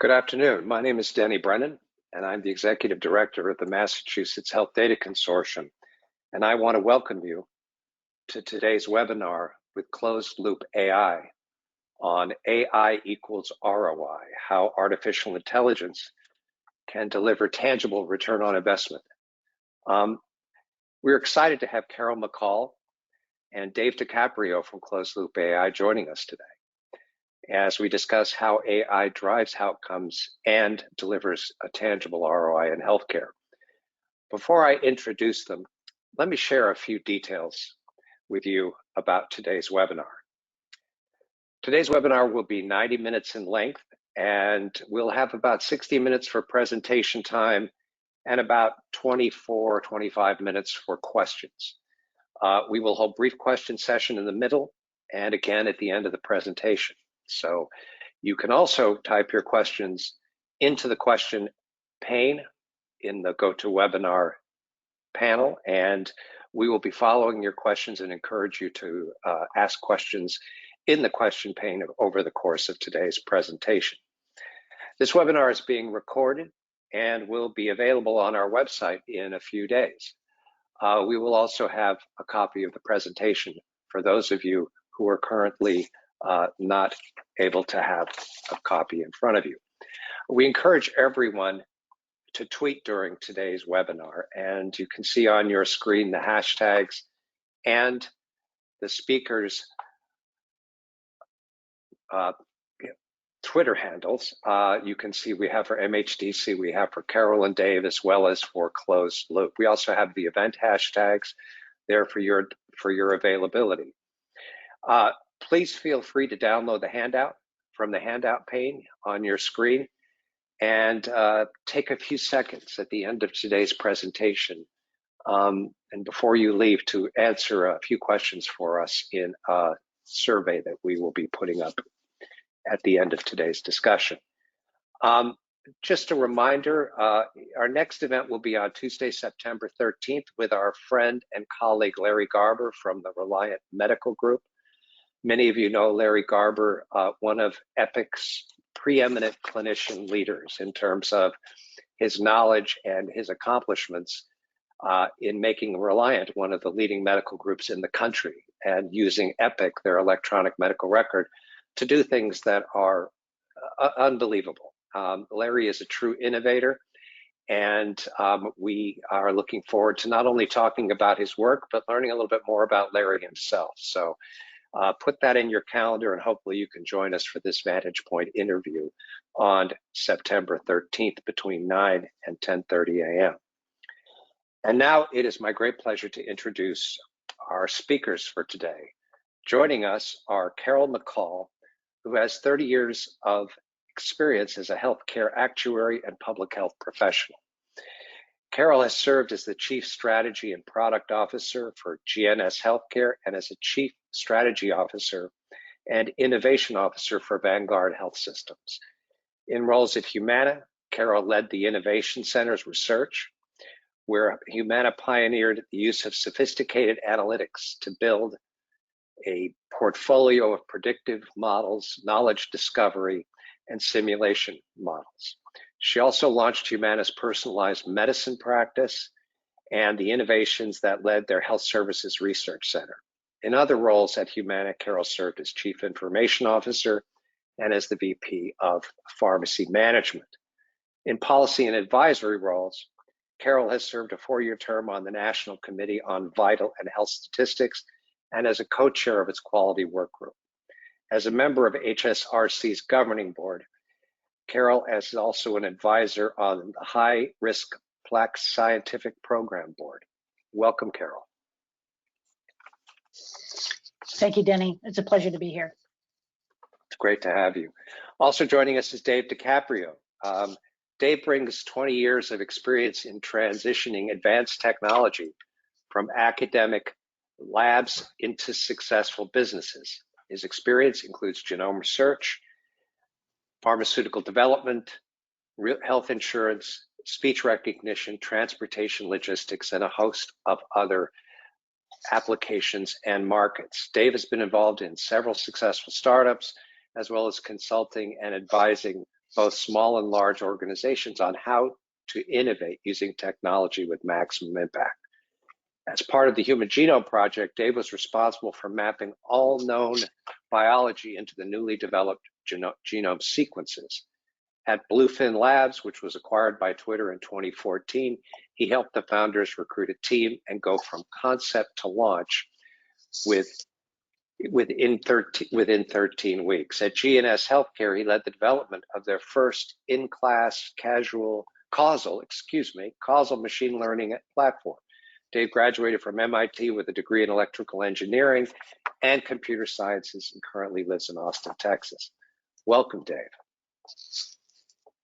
Good afternoon. My name is Denny Brennan, and I'm the Executive Director of the Massachusetts Health Data Consortium, and I want to welcome you to today's webinar with ClosedLoop AI on AI equals ROI, how artificial intelligence can deliver tangible return on investment. We're excited to have Carol McCall and Dave DeCaprio from ClosedLoop AI joining us today as we discuss how AI drives outcomes and delivers a tangible ROI in healthcare. Before I introduce them, let me share a few details with you about today's webinar. Today's webinar will be 90 minutes in length, and we'll have about 60 minutes for presentation time and about 25 minutes for questions. We will hold brief question session in the middle and again at the end of the presentation. So you can also type your questions into the question pane in the GoToWebinar panel, and we will be following your questions and encourage you to ask questions in the question pane over the course of today's presentation. This webinar is being recorded and will be available on our website in a few days. We will also have a copy of the presentation for those of you who are currently not able to have a copy in front of you. We encourage everyone to tweet during today's webinar, and you can see on your screen the hashtags and the speakers' Twitter handles. You can see we have for MHDC, we have for Carol and Dave, as well as for ClosedLoop. We also have the event hashtags there for your availability. Please feel free to download the handout from the handout pane on your screen and take a few seconds at the end of today's presentation and before you leave to answer a few questions for us in a survey that we will be putting up at the end of today's discussion. Just a reminder, our next event will be on Tuesday, September 13th with our friend and colleague Larry Garber from the Reliant Medical Group. Many of you know Larry Garber, one of Epic's preeminent clinician leaders in terms of his knowledge and his accomplishments in making Reliant one of the leading medical groups in the country and using Epic, their electronic medical record, to do things that are unbelievable. Larry is a true innovator, and we are looking forward to not only talking about his work, but learning a little bit more about Larry himself. So put that in your calendar, and hopefully you can join us for this Vantage Point interview on September 13th between 9 and 10:30 a.m. And now it is my great pleasure to introduce our speakers for today. Joining us are Carol McCall, who has 30 years of experience as a healthcare actuary and public health professional. Carol has served as the Chief Strategy and Product Officer for GNS Healthcare and as a Chief Strategy Officer and Innovation Officer for Vanguard Health Systems. In roles at Humana, Carol led the Innovation Center's research, where Humana pioneered the use of sophisticated analytics to build a portfolio of predictive models, knowledge discovery, and simulation models. She also launched Humana's personalized medicine practice and the innovations that led their Health Services Research Center. In other roles at Humana, Carol served as Chief Information Officer and as the VP of Pharmacy Management. In policy and advisory roles, Carol has served a 4-year term on the National Committee on Vital and Health Statistics and as a co-chair of its Quality Work Group. As a member of HSRC's governing board, Carol is also an advisor on the High Risk Plaque Scientific Program Board. Welcome, Carol. Thank you, Denny. It's a pleasure to be here. It's great to have you. Also joining us is Dave DeCaprio. Dave brings 20 years of experience in transitioning advanced technology from academic labs into successful businesses. His experience includes genome research, pharmaceutical development, health insurance, speech recognition, transportation logistics, and a host of other applications and markets. Dave has been involved in several successful startups, as well as consulting and advising both small and large organizations on how to innovate using technology with maximum impact. As part of the Human Genome Project, Dave was responsible for mapping all known biology into the newly developed genome sequences. At Bluefin Labs, which was acquired by Twitter in 2014, he helped the founders recruit a team and go from concept to launch within 13 weeks. At GNS Healthcare, he led the development of their first in-class causal machine learning platform. Dave graduated from MIT with a degree in electrical engineering and computer sciences and currently lives in Austin, Texas. Welcome, Dave.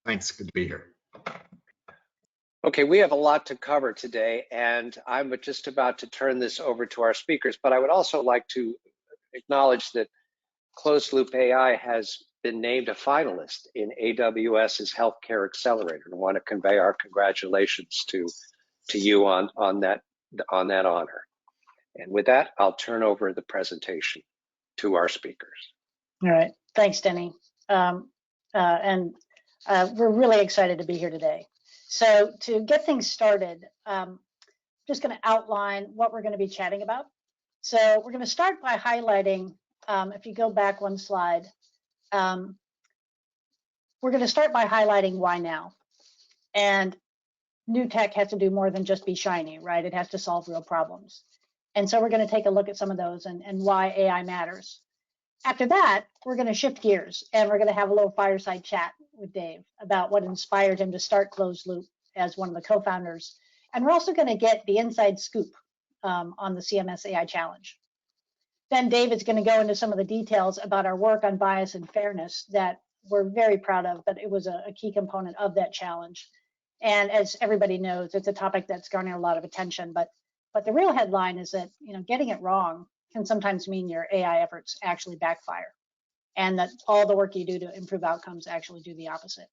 Thanks, good to be here. Okay, we have a lot to cover today, and I'm just about to turn this over to our speakers, but I would also like to acknowledge that ClosedLoop AI has been named a finalist in AWS's Healthcare Accelerator, and I want to convey our congratulations to you on that honor. And with that, I'll turn over the presentation to our speakers. All right, thanks, Denny. We're really excited to be here today. So to get things started, I'm just going to outline what we're going to be chatting about. So we're going to start by highlighting, if you go back one slide, we're going to start by highlighting why now. And new tech has to do more than just be shiny, right? It has to solve real problems. And so we're going to take a look at some of those and why AI matters. After that, we're going to shift gears and we're going to have a little fireside chat with Dave about what inspired him to start ClosedLoop as one of the co-founders. And we're also going to get the inside scoop on the CMS AI challenge. Then Dave is going to go into some of the details about our work on bias and fairness that we're very proud of, but it was a key component of that challenge. And as everybody knows, it's a topic that's garnering a lot of attention, but the real headline is that, getting it wrong can sometimes mean your AI efforts actually backfire, and that all the work you do to improve outcomes actually do the opposite.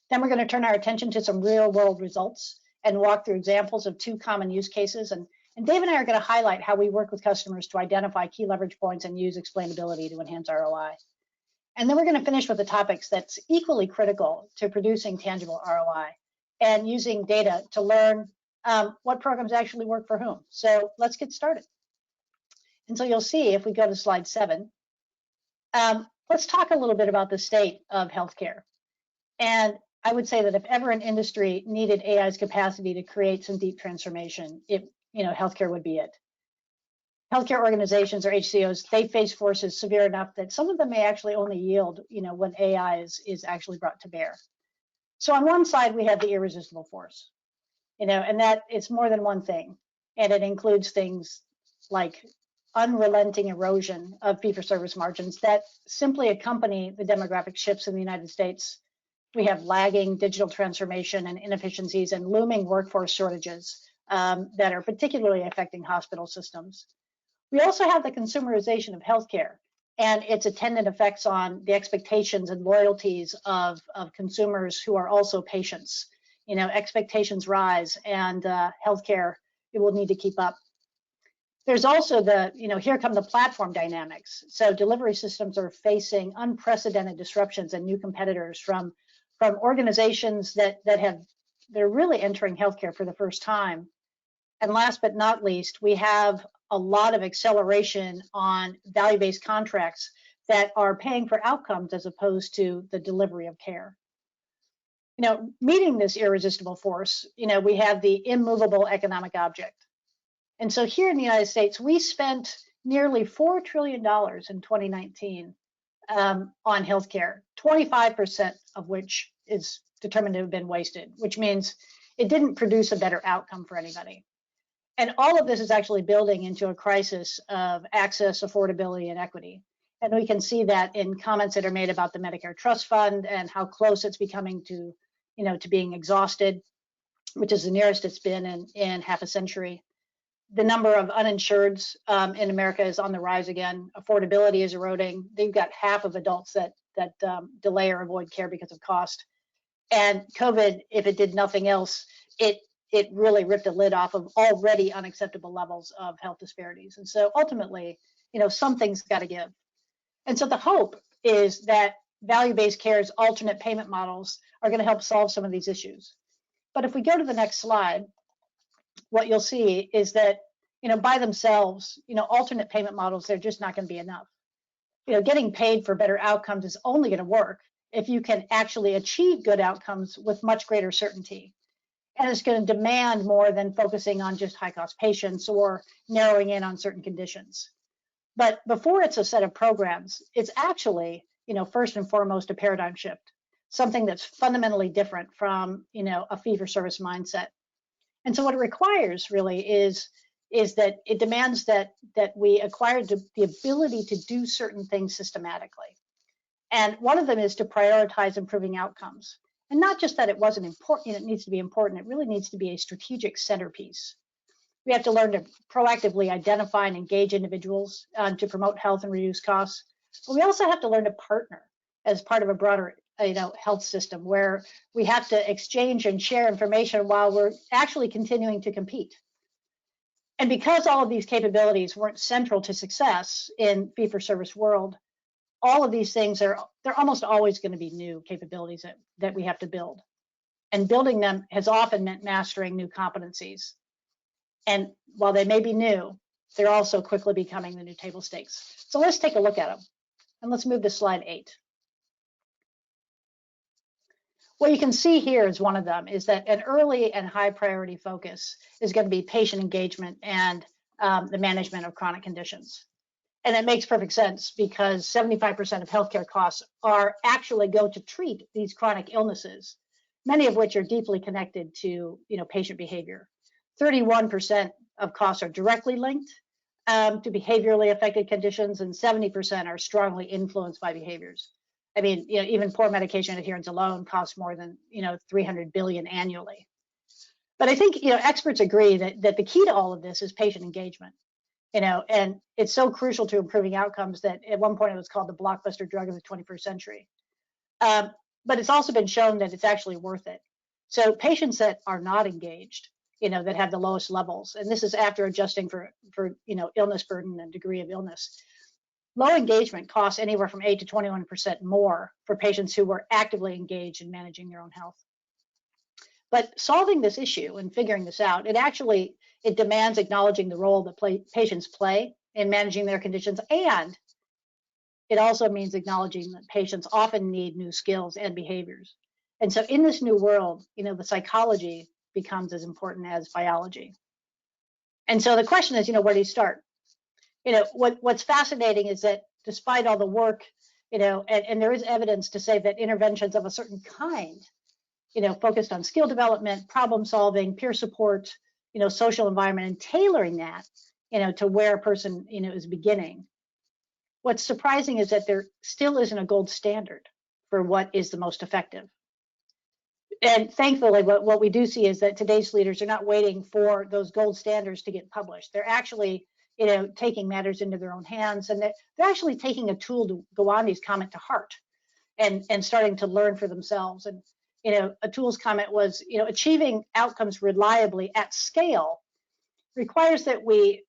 Then we're going to turn our attention to some real world results and walk through examples of 2 common use cases. And Dave and I are going to highlight how we work with customers to identify key leverage points and use explainability to enhance ROI. And then we're going to finish with the topics that's equally critical to producing tangible ROI and using data to learn what programs actually work for whom. So let's get started. And so you'll see if we go to slide 7, let's talk a little bit about the state of healthcare. And I would say that if ever an industry needed AI's capacity to create some deep transformation, healthcare would be it. Healthcare organizations, or HCOs, they face forces severe enough that some of them may actually only yield, when AI is actually brought to bear. So on one side, we have the irresistible force, and that it's more than one thing. And it includes things like unrelenting erosion of fee-for-service margins that simply accompany the demographic shifts in the United States. We have lagging digital transformation and inefficiencies and looming workforce shortages that are particularly affecting hospital systems. We also have the consumerization of healthcare and its attendant effects on the expectations and loyalties of consumers who are also patients. Expectations rise, and healthcare, it will need to keep up. There's also here come the platform dynamics. So delivery systems are facing unprecedented disruptions and new competitors from organizations they're really entering healthcare for the first time. And last but not least, we have a lot of acceleration on value-based contracts that are paying for outcomes as opposed to the delivery of care. Meeting this irresistible force, we have the immovable economic object. And so here in the United States, we spent nearly $4 trillion in 2019 on healthcare, 25% of which is determined to have been wasted, which means it didn't produce a better outcome for anybody. And all of this is actually building into a crisis of access, affordability, and equity. And we can see that in comments that are made about the Medicare Trust Fund and how close it's becoming to being exhausted, which is the nearest it's been in half a century. The number of uninsureds in America is on the rise again. Affordability is eroding. They've got half of adults that delay or avoid care because of cost. And COVID, if it did nothing else, it really ripped a lid off of already unacceptable levels of health disparities. And so ultimately, something's got to give. And so the hope is that value-based care's alternate payment models are going to help solve some of these issues. But if we go to the next slide, what you'll see is that, by themselves, alternate payment models, they're just not going to be enough. Getting paid for better outcomes is only going to work if you can actually achieve good outcomes with much greater certainty. And it's going to demand more than focusing on just high-cost patients or narrowing in on certain conditions. But before it's a set of programs, it's actually, first and foremost, a paradigm shift, something that's fundamentally different from, a fee-for-service mindset. And so what it requires really is that it demands that we acquire the ability to do certain things systematically. And one of them is to prioritize improving outcomes. And not just that it wasn't important, it needs to be important, it really needs to be a strategic centerpiece. We have to learn to proactively identify and engage individuals to promote health and reduce costs. But we also have to learn to partner as part of a broader health system where we have to exchange and share information while we're actually continuing to compete. And because all of these capabilities weren't central to success in fee-for-service world, all of these things they're almost always going to be new capabilities that we have to build. And building them has often meant mastering new competencies. And while they may be new, they're also quickly becoming the new table stakes. So let's take a look at them. And let's move to slide 8. What you can see here is one of them is that an early and high priority focus is going to be patient engagement and the management of chronic conditions. And it makes perfect sense because 75% of healthcare costs are actually go to treat these chronic illnesses, many of which are deeply connected to patient behavior. 31% of costs are directly linked to behaviorally affected conditions, and 70% are strongly influenced by behaviors. I mean, even poor medication adherence alone costs more than 300 billion annually. But I think experts agree that the key to all of this is patient engagement. And it's so crucial to improving outcomes that at one point it was called the blockbuster drug of the 21st century. But it's also been shown that it's actually worth it. So patients that are not engaged, that have the lowest levels, and this is after adjusting for illness burden and degree of illness. Low engagement costs anywhere from 8 to 21% more for patients who were actively engaged in managing their own health. But solving this issue and figuring this out, it demands acknowledging the role that patients play in managing their conditions, and it also means acknowledging that patients often need new skills and behaviors. And so in this new world, the psychology becomes as important as biology. And so the question is, where do you start? What's fascinating is that despite all the work, and there is evidence to say that interventions of a certain kind, focused on skill development, problem solving, peer support, social environment, and tailoring that, to where a person, is beginning. What's surprising is that there still isn't a gold standard for what is the most effective. And thankfully, what we do see is that today's leaders are not waiting for those gold standards to get published. They're actually, taking matters into their own hands, and they're actually taking a tool to go on these comment to heart and starting to learn for themselves. And, a tool's comment was, achieving outcomes reliably at scale requires that we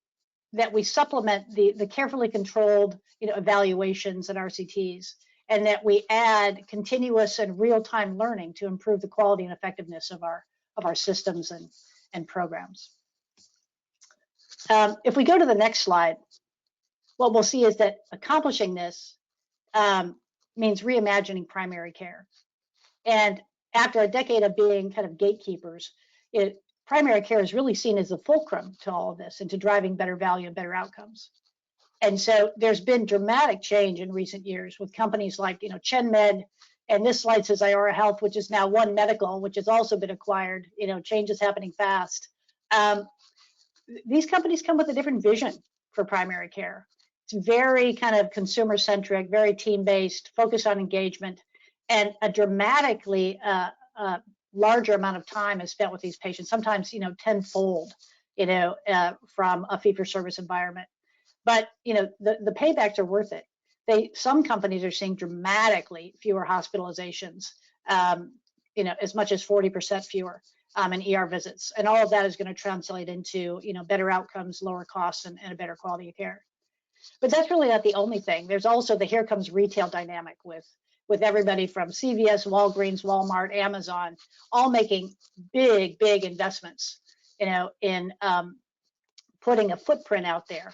supplement the carefully controlled, evaluations and RCTs, and that we add continuous and real-time learning to improve the quality and effectiveness of our systems and programs. If we go to the next slide, what we'll see is that accomplishing this means reimagining primary care. And after a decade of being kind of gatekeepers, primary care is really seen as the fulcrum to all of this and to driving better value and better outcomes. And so there's been dramatic change in recent years with companies like, ChenMed, and this slide says Iora Health, which is now One Medical, which has also been acquired. Change is happening fast. These companies come with a different vision for primary care. It's very kind of consumer-centric, very team-based, focused on engagement, and a dramatically larger amount of time is spent with these patients, sometimes, tenfold, from a fee-for-service environment. But, the paybacks are worth it. Some companies are seeing dramatically fewer hospitalizations, as much as 40% fewer in ER visits. And all of that is going to translate into, better outcomes, lower costs, and a better quality of care. But that's really not the only thing. There's also the here comes retail dynamic with with everybody from CVS, Walgreens, Walmart, Amazon, all making big, big investments, in putting a footprint out there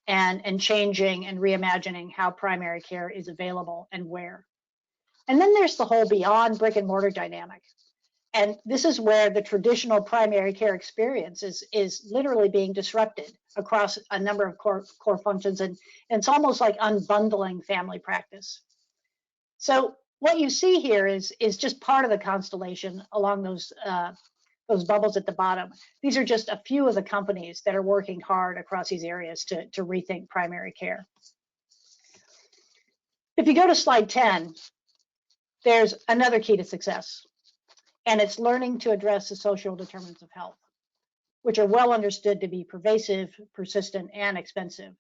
and changing and reimagining how primary care is available and where. And then there's the whole beyond brick and mortar dynamic. And this is where the traditional primary care experience is literally being disrupted across a number of core functions. And it's almost like unbundling family practice. So what you see here is just part of the constellation along those bubbles at the bottom. These are just a few of the companies that are working hard across these areas to rethink primary care. If you go to slide 10, there's another key to success. And it's learning to address the social determinants of health, which are well understood to be pervasive, persistent, and expensive.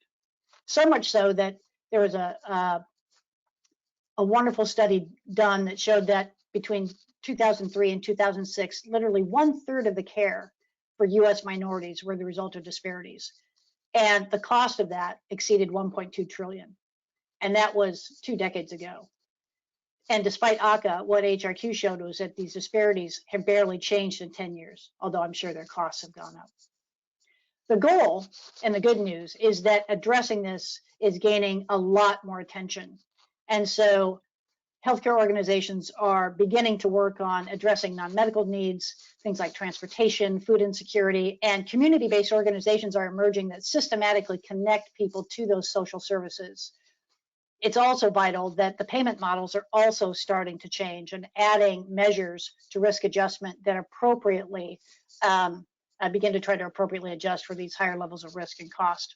So much so that there was a wonderful study done that showed that between 2003 and 2006, literally 1/3 of the care for US minorities were the result of disparities. And the cost of that exceeded 1.2 trillion. And that was 2 decades ago. And despite ACA, what HRQ showed was that these disparities have barely changed in 10 years, although I'm sure their costs have gone up. The goal, and the good news, is that addressing this is gaining a lot more attention. And so healthcare organizations are beginning to work on addressing non-medical needs, things like transportation, food insecurity, and community-based organizations are emerging that systematically connect people to those social services. It's also vital that the payment models are also starting to change and adding measures to risk adjustment that appropriately begin to try to appropriately adjust for these higher levels of risk and cost.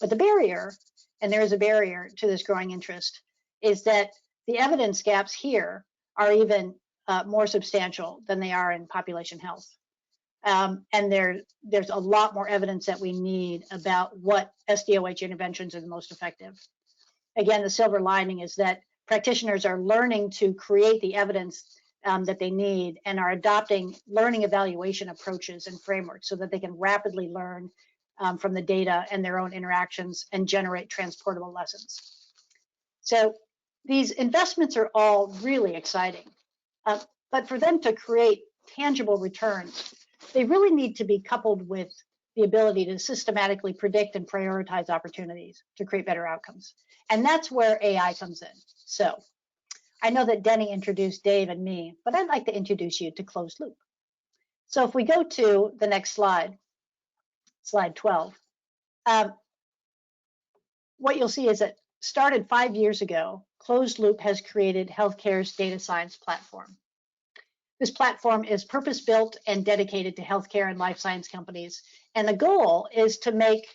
But the barrier, and there is a barrier to this growing interest, is that the evidence gaps here are even more substantial than they are in population health. And there's a lot more evidence that we need about what SDOH interventions are the most effective. Again, the silver lining is that practitioners are learning to create the evidence that they need and are adopting learning evaluation approaches and frameworks so that they can rapidly learn from the data and their own interactions and generate transportable lessons. So these investments are all really exciting, but for them to create tangible returns, they really need to be coupled with the ability to systematically predict and prioritize opportunities to create better outcomes. And that's where AI comes in. So I know that Denny introduced Dave and me, but I'd like to introduce you to Closed Loop. So if we go to the next slide, slide 12, what you'll see is that started 5 years ago, Closed Loop has created healthcare's data science platform. This platform is purpose-built and dedicated to healthcare and life science companies. And the goal is to make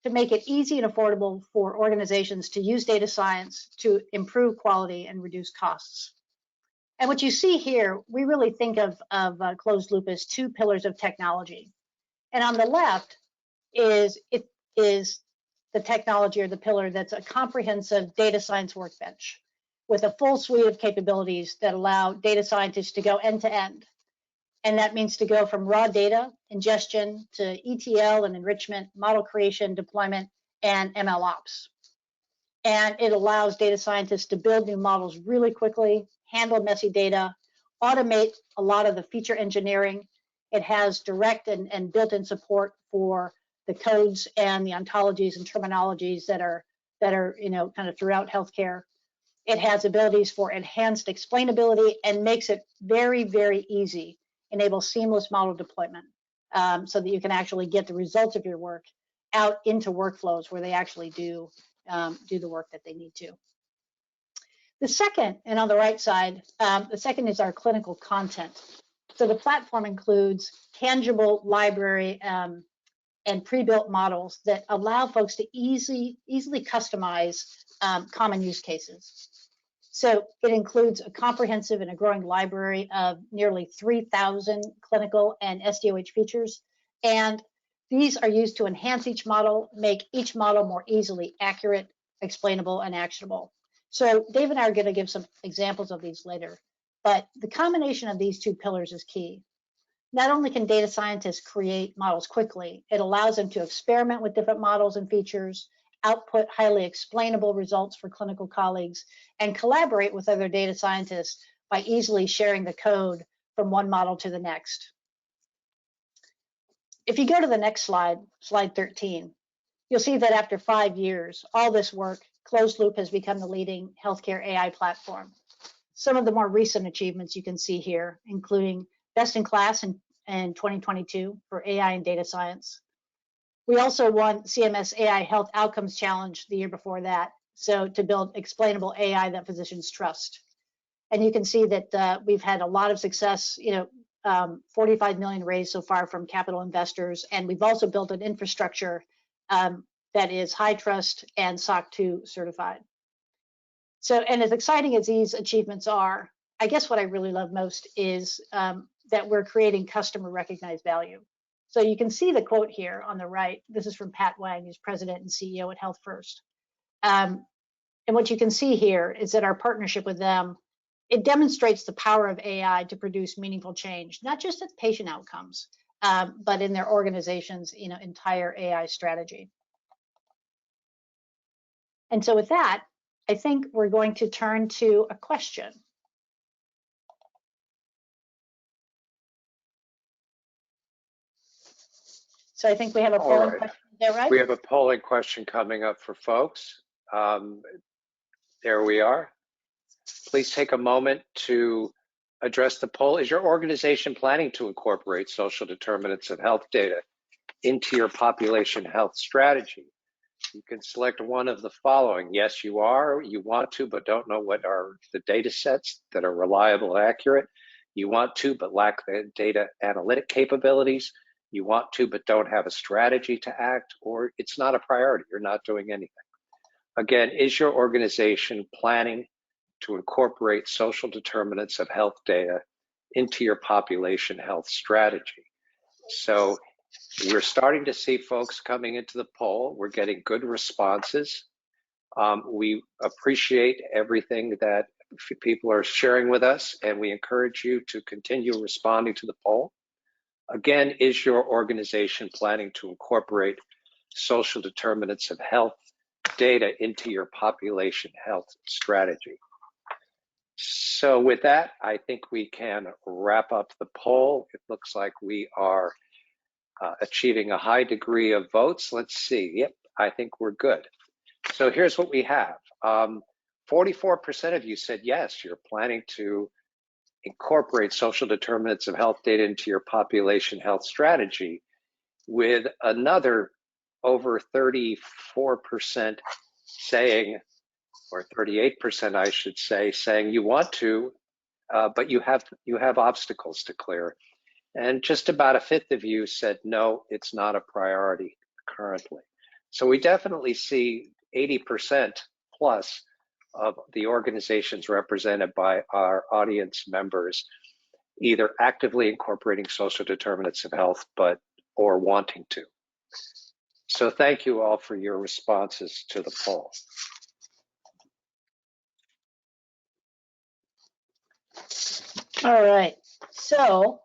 it easy and affordable for organizations to use data science to improve quality and reduce costs. And what you see here, we really think of Closed Loop as 2 pillars of technology. And on the left is the technology or the pillar that's a comprehensive data science workbench with a full suite of capabilities that allow data scientists to go end to end. And that means to go from raw data ingestion to ETL and enrichment, model creation, deployment, and ML ops. And it allows data scientists to build new models really quickly, handle messy data, automate a lot of the feature engineering. It has direct and built-in support for the codes and the ontologies and terminologies that are kind of throughout healthcare. It has abilities for enhanced explainability and makes it very, very easy, enable seamless model deployment so that you can actually get the results of your work out into workflows where they actually do the work that they need to. The second, and on the right side, the second is our clinical content. So the platform includes tangible library and pre-built models that allow folks to easily customize common use cases. So it includes a comprehensive and a growing library of nearly 3,000 clinical and SDOH features. And these are used to enhance each model, make each model more easily accurate, explainable, and actionable. So Dave and I are going to give some examples of these later, but the combination of these 2 pillars is key. Not only can data scientists create models quickly, it allows them to experiment with different models and features, output highly explainable results for clinical colleagues, and collaborate with other data scientists by easily sharing the code from one model to the next. If you go to the next slide, slide 13, you'll see that after 5 years, all this work, ClosedLoop has become the leading healthcare AI platform. Some of the more recent achievements you can see here, including best in class in 2022 for AI and data science. We also won CMS AI Health Outcomes Challenge the year before that, so to build explainable AI that physicians trust. And you can see that we've had a lot of success, 45 million raised so far from capital investors, and we've also built an infrastructure that is high trust and SOC 2 certified. So, and as exciting as these achievements are, I guess what I really love most is that we're creating customer recognized value. So you can see the quote here on the right. This is from Pat Wang, who's president and CEO at Health First. And what you can see here is that our partnership with them, it demonstrates the power of AI to produce meaningful change, not just at patient outcomes, but in their organization's entire AI strategy. And so with that, I think we're going to turn to a question. So I think we have a polling question. Is that right? We have a polling question coming up for folks. There we are. Please take a moment to address the poll. Is your organization planning to incorporate social determinants of health data into your population health strategy? You can select one of the following. Yes, you are. You want to, but don't know what are the data sets that are reliable and accurate. You want to, but lack the data analytic capabilities. You want to, but don't have a strategy to act, or it's not a priority. You're not doing anything. Again, is your organization planning to incorporate social determinants of health data into your population health strategy? So we're starting to see folks coming into the poll. We're getting good responses. We appreciate everything that people are sharing with us, and we encourage you to continue responding to the poll. Again, is your organization planning to incorporate social determinants of health data into your population health strategy? So with that, I think we can wrap up the poll. It looks like we are achieving a high degree of votes. Let's see. Yep, I think we're good. So here's what we have. 44% of you said yes, you're planning to incorporate social determinants of health data into your population health strategy, with another over 34% saying, or 38% I should say, saying you want to, but you have obstacles to clear. And just about a fifth of you said, no, it's not a priority currently. So we definitely see 80% plus of the organizations represented by our audience members either actively incorporating social determinants of health, or wanting to. So thank you all for your responses to the poll. All right, so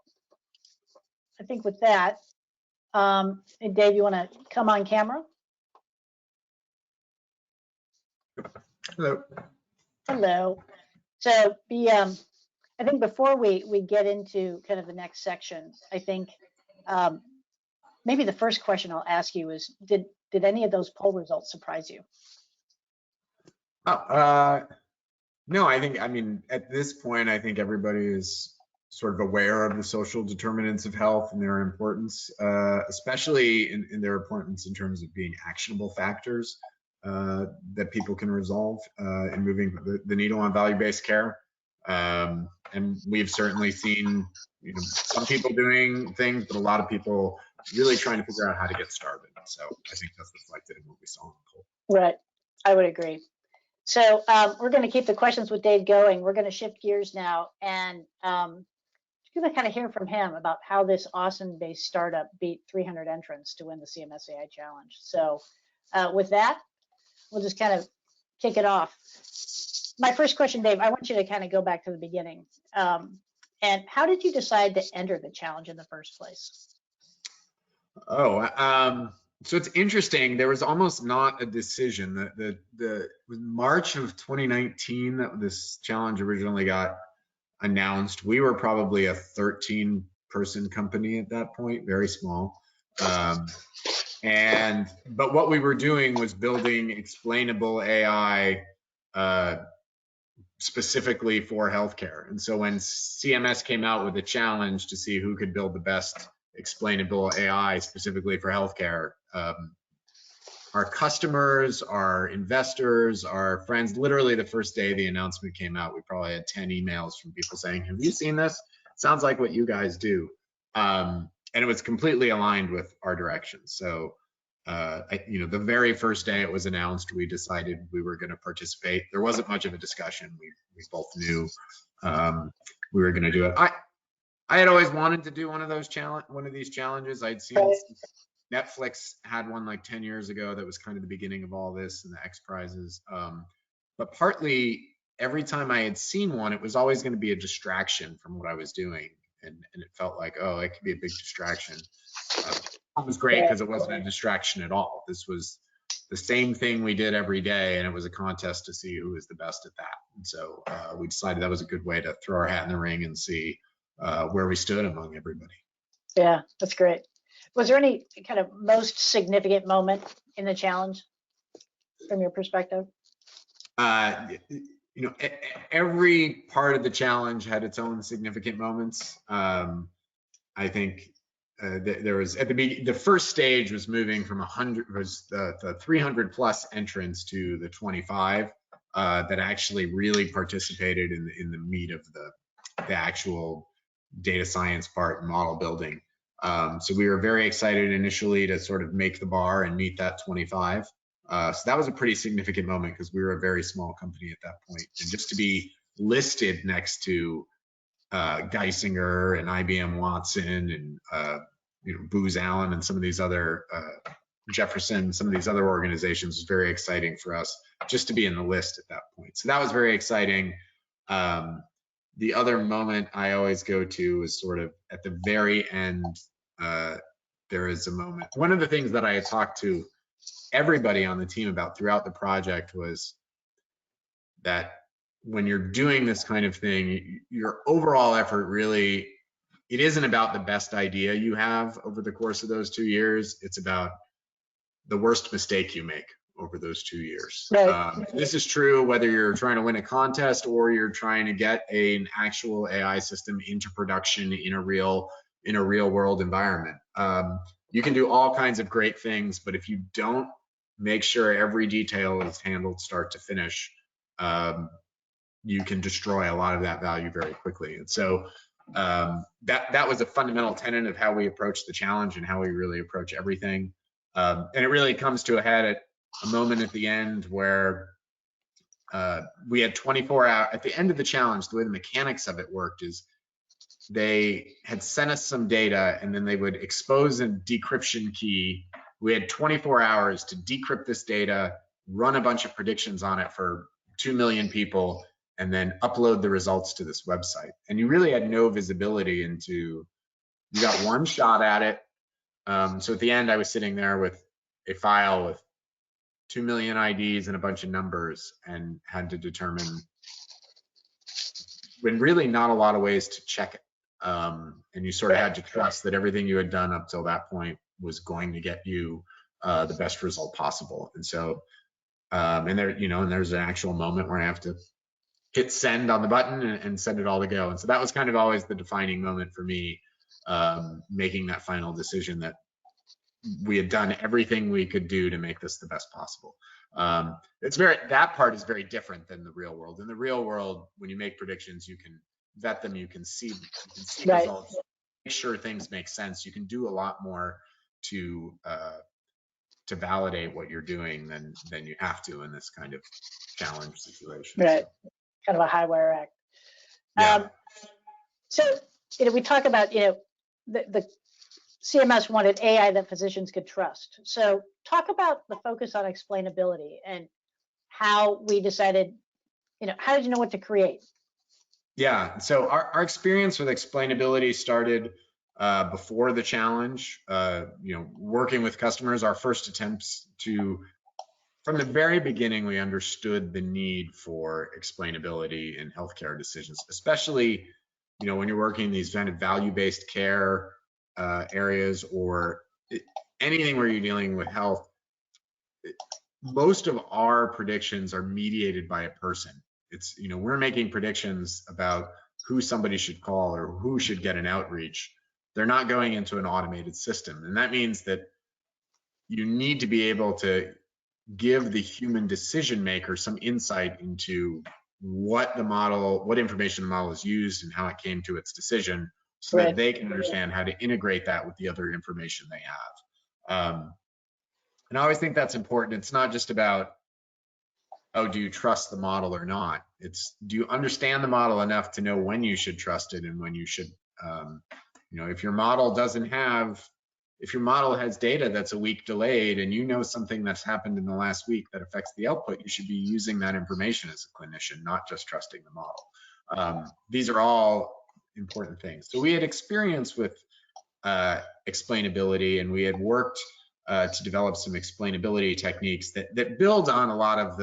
I think with that, Dave, you want to come on camera? Hello. Hello. So I think before we get into kind of the next section, I think maybe the first question I'll ask you is, did any of those poll results surprise you? No, I mean, at this point, I think everybody is sort of aware of the social determinants of health and their importance, especially in their importance in terms of being actionable factors that people can resolve in moving the needle on value-based care. And we've certainly seen, some people doing things, but a lot of people really trying to figure out how to get started. So I think that's reflected in what we saw in the poll. Right, I would agree. So we're going to keep the questions with Dave going. We're going to shift gears now, and we're going to kind of hear from him about how this Austin-based startup beat 300 entrants to win the CMS AI Challenge. So with that, we'll just kind of kick it off. My first question, Dave, I want you to kind of go back to the beginning. And how did you decide to enter the challenge in the first place? So it's interesting. There was almost not a decision. The March of 2019 that this challenge originally got announced. We were probably a 13-person company at that point, very small. But what we were doing was building explainable AI specifically for healthcare. And so when CMS came out with a challenge to see who could build the best explainable AI specifically for healthcare, our customers, our investors, our friends, literally the first day the announcement came out, we probably had 10 emails from people saying, have you seen this? Sounds like what you guys do. And it was completely aligned with our direction. So, the very first day it was announced, we decided we were going to participate. There wasn't much of a discussion. We both knew we were going to do it. I had always wanted to do one of these challenges. I'd seen Netflix had one like 10 years ago that was kind of the beginning of all this and the X Prizes. But partly every time I had seen one, it was always going to be a distraction from what I was doing. And it felt like, oh, it could be a big distraction. It was great because it wasn't a distraction at all. This was the same thing we did every day, and it was a contest to see who was the best at that. And so we decided that was a good way to throw our hat in the ring and see where we stood among everybody. Yeah, that's great. Was there any kind of most significant moment in the challenge from your perspective? Every part of the challenge had its own significant moments. I think there was at the first stage was moving from 100 was the 300 plus entrants to the 25 that actually really participated in the meat of the actual data science part and model building. So we were very excited initially to sort of make the bar and meet that 25. So that was a pretty significant moment because we were a very small company at that point. And just to be listed next to Geisinger and IBM Watson and Booz Allen and some of these other Jefferson, some of these other organizations was very exciting for us just to be in the list at that point. So that was very exciting. The other moment I always go to is sort of at the very end. There is a moment. One of the things that I had talked to everybody on the team about throughout the project was that when you're doing this kind of thing, your overall effort really, it isn't about the best idea you have over the course of those 2 years. It's about the worst mistake you make over those 2 years. Right. This is true whether you're trying to win a contest or you're trying to get an actual AI system into production in a real world environment. You can do all kinds of great things, but if you don't make sure every detail is handled start to finish, you can destroy a lot of that value very quickly. And so that was a fundamental tenet of how we approach the challenge and how we really approach everything. And it really comes to a head at a moment at the end where we had 24 hours. At the end of the challenge, the way the mechanics of it worked is they had sent us some data and then they would expose a decryption key. We had 24 hours to decrypt this data, run a bunch of predictions on it for 2 million people, and then upload the results to this website. And you really had no visibility into, you got one shot at it. So at the end, I was sitting there with a file with 2 million IDs and a bunch of numbers and had to determine, when really not a lot of ways to check it. And you sort of had to trust that everything you had done up till that point was going to get you the best result possible. And so, and there's an actual moment where I have to hit send on the button and send it all to go. And so that was kind of always the defining moment for me, making that final decision that we had done everything we could do to make this the best possible. That part is very different than the real world. In the real world, when you make predictions, you can vet them, you can see Right. results, make sure things make sense. You can do a lot more to validate what you're doing than you have to in this kind of challenge situation. Right. Kind of a high wire act. Yeah. So, we talk about, the CMS wanted AI that physicians could trust. So talk about the focus on explainability and how we decided, how did you know what to create? Yeah, so our experience with explainability started before the challenge, working with customers, our first attempts to, from the very beginning, we understood the need for explainability in healthcare decisions, especially, when you're working in these kind of value-based care areas, or anything where you're dealing with health. Most of our predictions are mediated by a person. It's, we're making predictions about who somebody should call or who should get an outreach. They're not going into an automated system. And that means that you need to be able to give the human decision maker some insight into what information the model has used and how it came to its decision, so that they can understand how to integrate that with the other information they have. And I always think that's important. It's not just about, oh, do you trust the model or not? It's, do you understand the model enough to know when you should trust it and when you should, if your model has data that's a week delayed, and something that's happened in the last week that affects the output, you should be using that information as a clinician, not just trusting the model. These are all important things. So we had experience with explainability, and we had worked to develop some explainability techniques that build on a lot of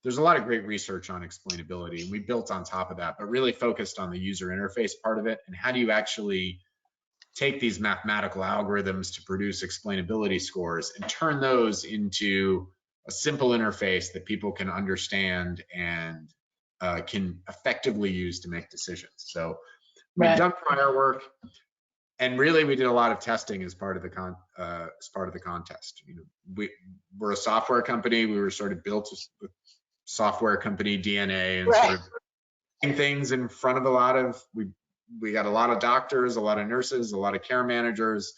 there's a lot of great research on explainability, and we built on top of that, but really focused on the user interface part of it, and how do you actually take these mathematical algorithms to produce explainability scores and turn those into a simple interface that people can understand and can effectively use to make decisions. So we've done prior work, and really we did a lot of testing as part of the contest. We're a software company. We were sort of built with software company DNA, and sort of putting things in front of we got a lot of doctors, a lot of nurses, a lot of care managers,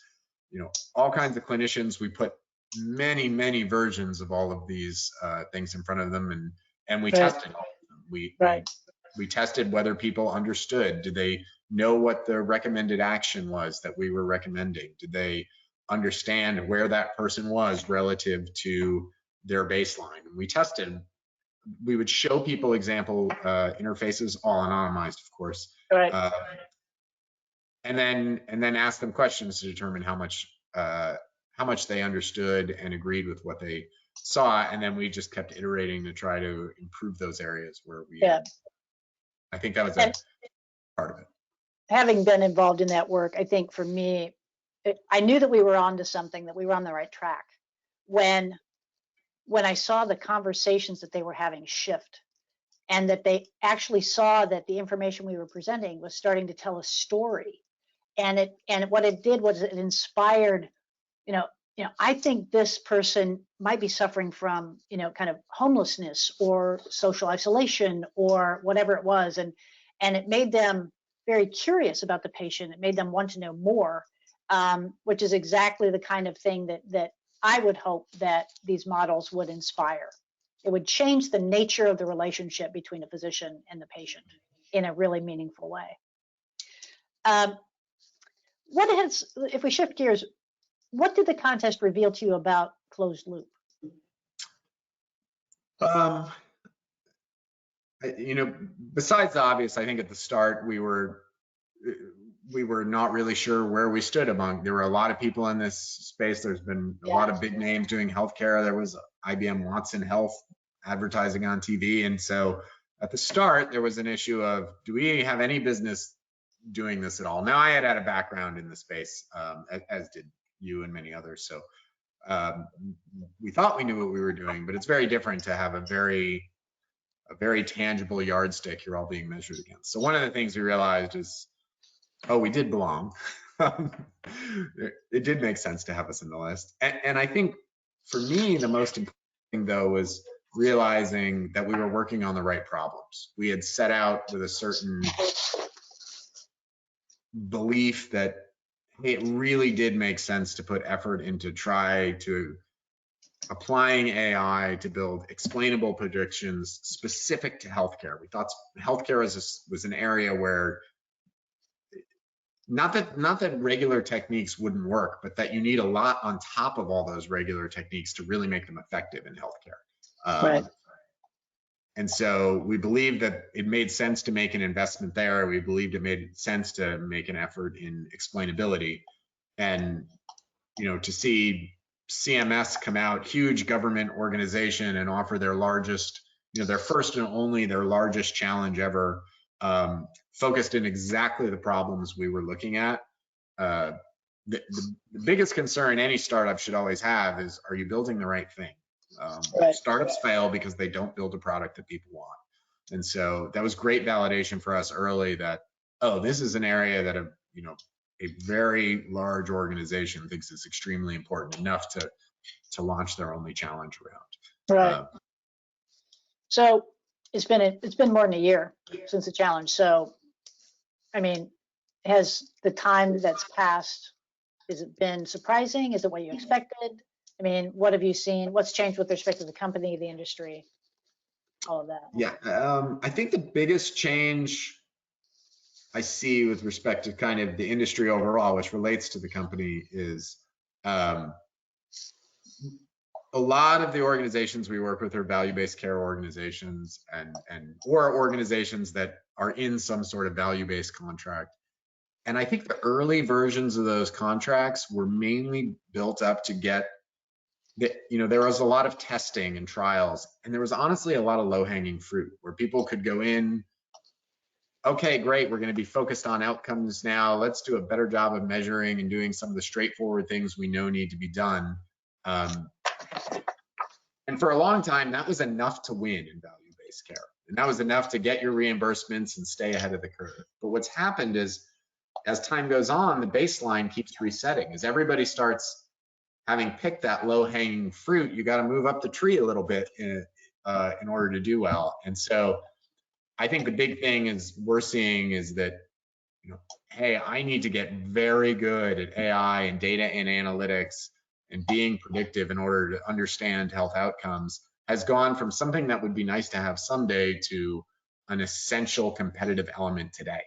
all kinds of clinicians. We put many versions of all of these things in front of them, and we tested all of them. We tested whether people understood. Did they know what the recommended action was that we were recommending? Did they understand where that person was relative to their baseline? And we tested. We would show people example interfaces, all anonymized, of course. And then ask them questions to determine how much they understood and agreed with what they saw, and then we just kept iterating to try to improve those areas where we. I think that was a part of it. Having been involved in that work, I think for me, I knew that we were onto something, that we were on the right track when I saw the conversations that they were having shift, and that they actually saw that the information we were presenting was starting to tell a story. And what it did was it inspired, I think this person might be suffering from, kind of homelessness or social isolation or whatever it was. And it made them very curious about the patient. It made them want to know more, which is exactly the kind of thing that I would hope that these models would inspire. It would change the nature of the relationship between a physician and the patient in a really meaningful way. If we shift gears, what did the contest reveal to you about closed loop? Besides the obvious, I think at the start we were not really sure where we stood among. There were a lot of people in this space. There's been a lot of big names doing healthcare. There was IBM Watson Health advertising on TV, and so at the start there was an issue of, do we have any business doing this at all? Now, I had a background in the space, as did you and many others, so we thought we knew what we were doing, but it's very different to have a very tangible yardstick you're all being measured against. So one of the things we realized is, we did belong. It did make sense to have us in the list, and I think for me the most important thing though was realizing that we were working on the right problems. We had set out with a certain belief that it really did make sense to put effort into applying AI to build explainable predictions specific to healthcare. We thought healthcare was an area where not that regular techniques wouldn't work, but that you need a lot on top of all those regular techniques to really make them effective in healthcare. And so we believed that it made sense to make an investment there. We believed it made sense to make an effort in explainability. And, you know, to see CMS come out, huge government organization, and offer their largest, you know, their first and only, their largest challenge ever, focused in exactly the problems we were looking at. The biggest concern any startup should always have is, are you building the right thing? Right. Startups fail because they don't build a product that people want. And so that was great validation for us early that, oh, this is an area that a very large organization thinks is extremely important enough to launch their only challenge around. Right. So it's been more than a year since the challenge. So, I mean, has the time that's passed, has it been surprising? Is it what you expected? I mean, what have you seen? What's changed with respect to the company, the industry, all of that? Yeah, I think the biggest change I see with respect to kind of the industry overall, which relates to the company, is a lot of the organizations we work with are value-based care organizations or organizations that are in some sort of value-based contract. And I think the early versions of those contracts were mainly built up to get there was a lot of testing and trials, and there was honestly a lot of low-hanging fruit where people could go in, okay, great, we're going to be focused on outcomes now. Let's do a better job of measuring and doing some of the straightforward things we know need to be done. And for a long time, that was enough to win in value-based care. And that was enough to get your reimbursements and stay ahead of the curve. But what's happened is, as time goes on, the baseline keeps resetting. As everybody starts having picked that low-hanging fruit, you got to move up the tree a little bit in order to do well. And so I think the big thing is we're seeing is that, hey, I need to get very good at AI and data and analytics and being predictive in order to understand health outcomes has gone from something that would be nice to have someday to an essential competitive element today.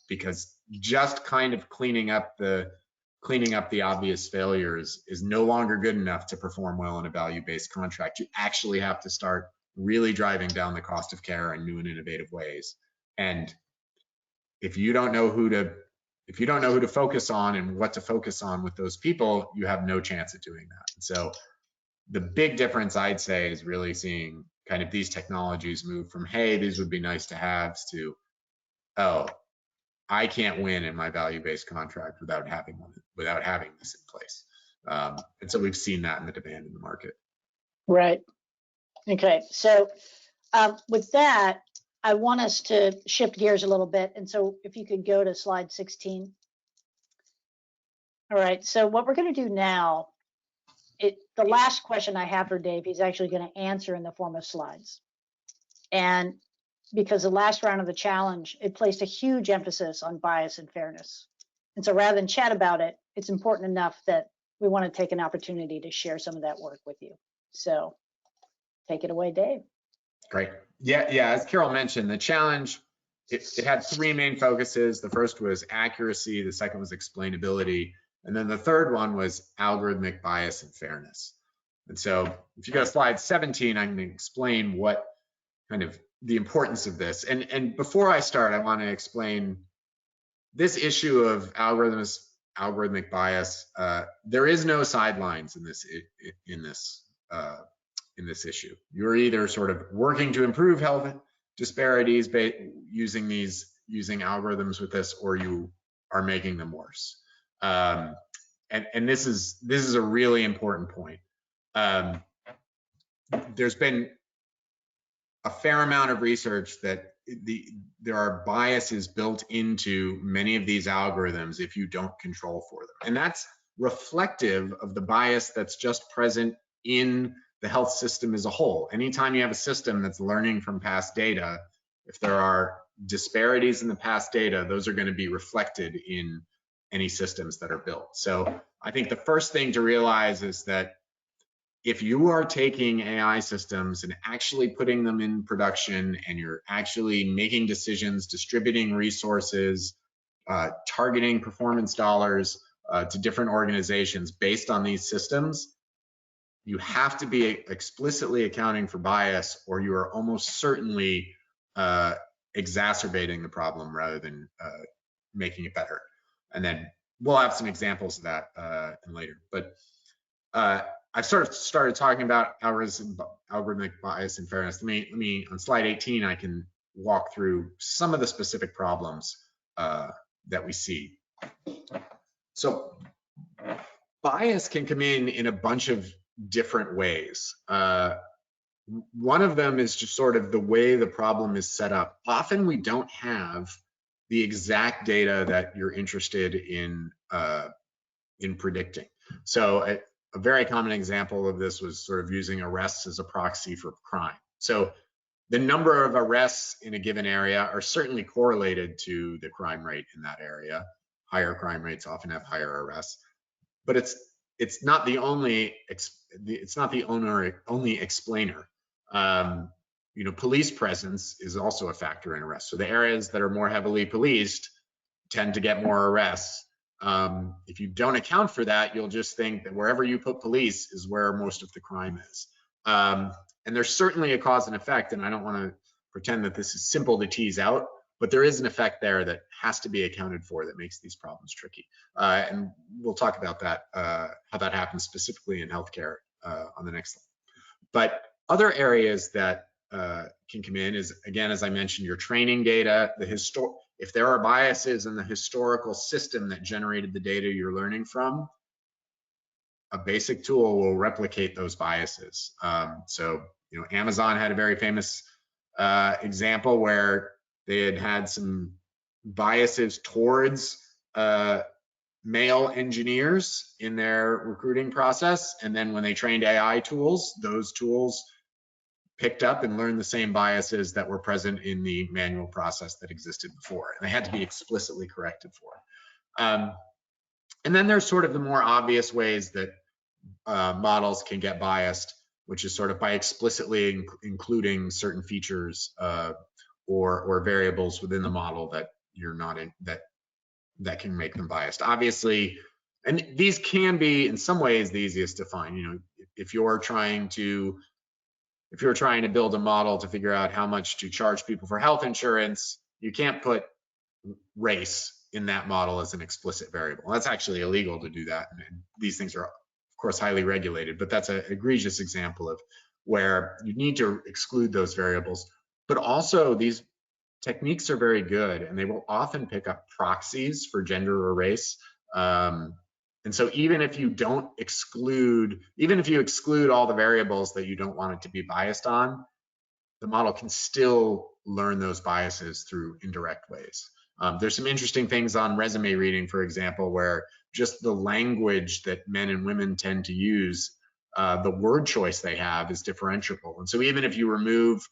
Because just kind of cleaning up the obvious failures is no longer good enough to perform well in a value-based contract. You actually have to start really driving down the cost of care in new and innovative ways. And if you don't know who to focus on and what to focus on with those people, you have no chance at doing that. And so the big difference, I'd say, is really seeing kind of these technologies move from, hey, these would be nice to have, to, oh, I can't win in my value-based contract without having this in place. And so we've seen that in the demand in the market. Right. Okay. So with that, I want us to shift gears a little bit. And so if you could go to slide 16. All right. So what we're going to do now, the last question I have for Dave, he's actually going to answer in the form of slides. And because the last round of the challenge, it placed a huge emphasis on bias and fairness. And so rather than chat about it, it's important enough that we want to take an opportunity to share some of that work with you. So take it away, Dave. Great. Yeah. As Carol mentioned, the challenge, it had three main focuses. The first was accuracy. The second was explainability. And then the third one was algorithmic bias and fairness. And so if you go to slide 17, I'm going to explain what kind of the importance of this. And before I start, I want to explain this issue of algorithmic bias. There is no sidelines in this issue. You're either sort of working to improve health disparities using algorithms with this, or you are making them worse. And this is a really important point. There's been a fair amount of research that there are biases built into many of these algorithms if you don't control for them. And that's reflective of the bias that's just present in the health system as a whole. Anytime you have a system that's learning from past data, if there are disparities in the past data, those are going to be reflected in any systems that are built. So I think the first thing to realize is that if you are taking AI systems and actually putting them in production, and you're actually making decisions, distributing resources, targeting performance dollars to different organizations based on these systems, you have to be explicitly accounting for bias, or you are almost certainly exacerbating the problem rather than making it better. And then we'll have some examples of that later. But I've sort of started talking about algorithmic bias and fairness. Let me on slide 18, I can walk through some of the specific problems that we see. So bias can come in a bunch of different ways. One of them is just sort of the way the problem is set up. Often we don't have the exact data that you're interested in predicting. So a very common example of this was sort of using arrests as a proxy for crime. So the number of arrests in a given area are certainly correlated to the crime rate in that area. Higher crime rates often have higher arrests, but it's not the only only explainer. You know, police presence is also a factor in arrests. So the areas that are more heavily policed tend to get more arrests. If you don't account for that, you'll just think that wherever you put police is where most of the crime is. And there's certainly a cause and effect, and I don't want to pretend that this is simple to tease out, but there is an effect there that has to be accounted for that makes these problems tricky. And we'll talk about that, how that happens specifically in healthcare on the next slide. But other areas that can come in is, again, as I mentioned, your training data, if there are biases in the historical system that generated the data you're learning from, a basic tool will replicate those biases. So, you know, Amazon had a very famous example where they had some biases towards male engineers in their recruiting process. And then when they trained AI tools, those tools picked up and learned the same biases that were present in the manual process that existed before. And they had to be explicitly corrected for. And then there's sort of the more obvious ways that models can get biased, which is sort of by explicitly including certain features or variables within the model that you're not in, that can make them biased. Obviously, and these can be in some ways the easiest to find. You know, if you're trying to build a model to figure out how much to charge people for health insurance, you can't put race in that model as an explicit variable. That's actually illegal to do that. And these things are, of course, highly regulated, but that's an egregious example of where you need to exclude those variables. But also these techniques are very good, and they will often pick up proxies for gender or race. And so even if you exclude all the variables that you don't want it to be biased on, the model can still learn those biases through indirect ways. There's some interesting things on resume reading, for example, where just the language that men and women tend to use, the word choice they have is differentiable. And so even if you remove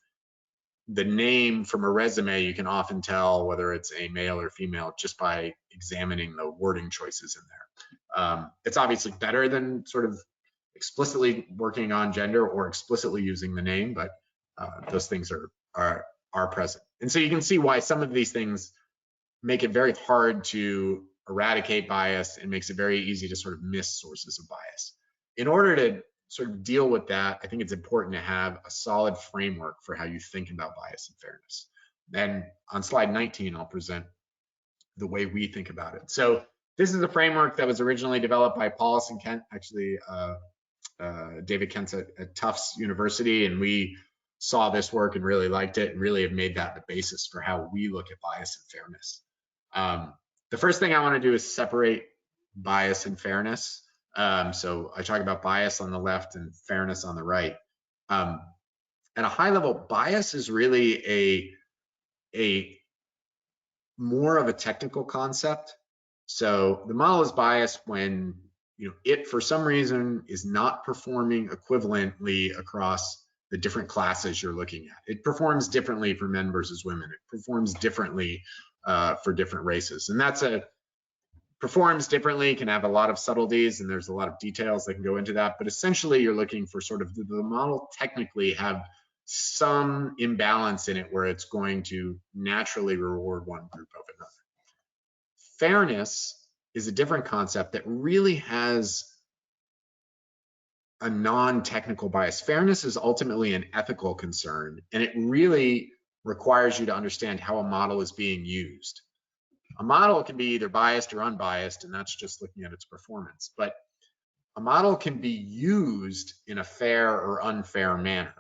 the name from a resume, you can often tell whether it's a male or female just by examining the wording choices in there. It's obviously better than sort of explicitly working on gender or explicitly using the name, but those things are present. And so you can see why some of these things make it very hard to eradicate bias and makes it very easy to sort of miss sources of bias. In order to sort of deal with that, I think it's important to have a solid framework for how you think about bias and fairness. And on slide 19, I'll present the way we think about it. So this is a framework that was originally developed by Paulus and Kent, actually David Kent's at Tufts University, and we saw this work and really liked it and really have made that the basis for how we look at bias and fairness. The first thing I want to do is separate bias and fairness. So I talk about bias on the left and fairness on the right. At a high level, bias is really a more of a technical concept. So the model is biased when it for some reason is not performing equivalently across the different classes you're looking at. It performs differently for men versus women. It performs differently for different races, and performs differently, can have a lot of subtleties, and there's a lot of details that can go into that. But essentially, you're looking for sort of the model technically have some imbalance in it where it's going to naturally reward one group over another. Fairness is a different concept that really has a non-technical bias. Fairness is ultimately an ethical concern, and it really requires you to understand how a model is being used. A model can be either biased or unbiased, and that's just looking at its performance. But a model can be used in a fair or unfair manner.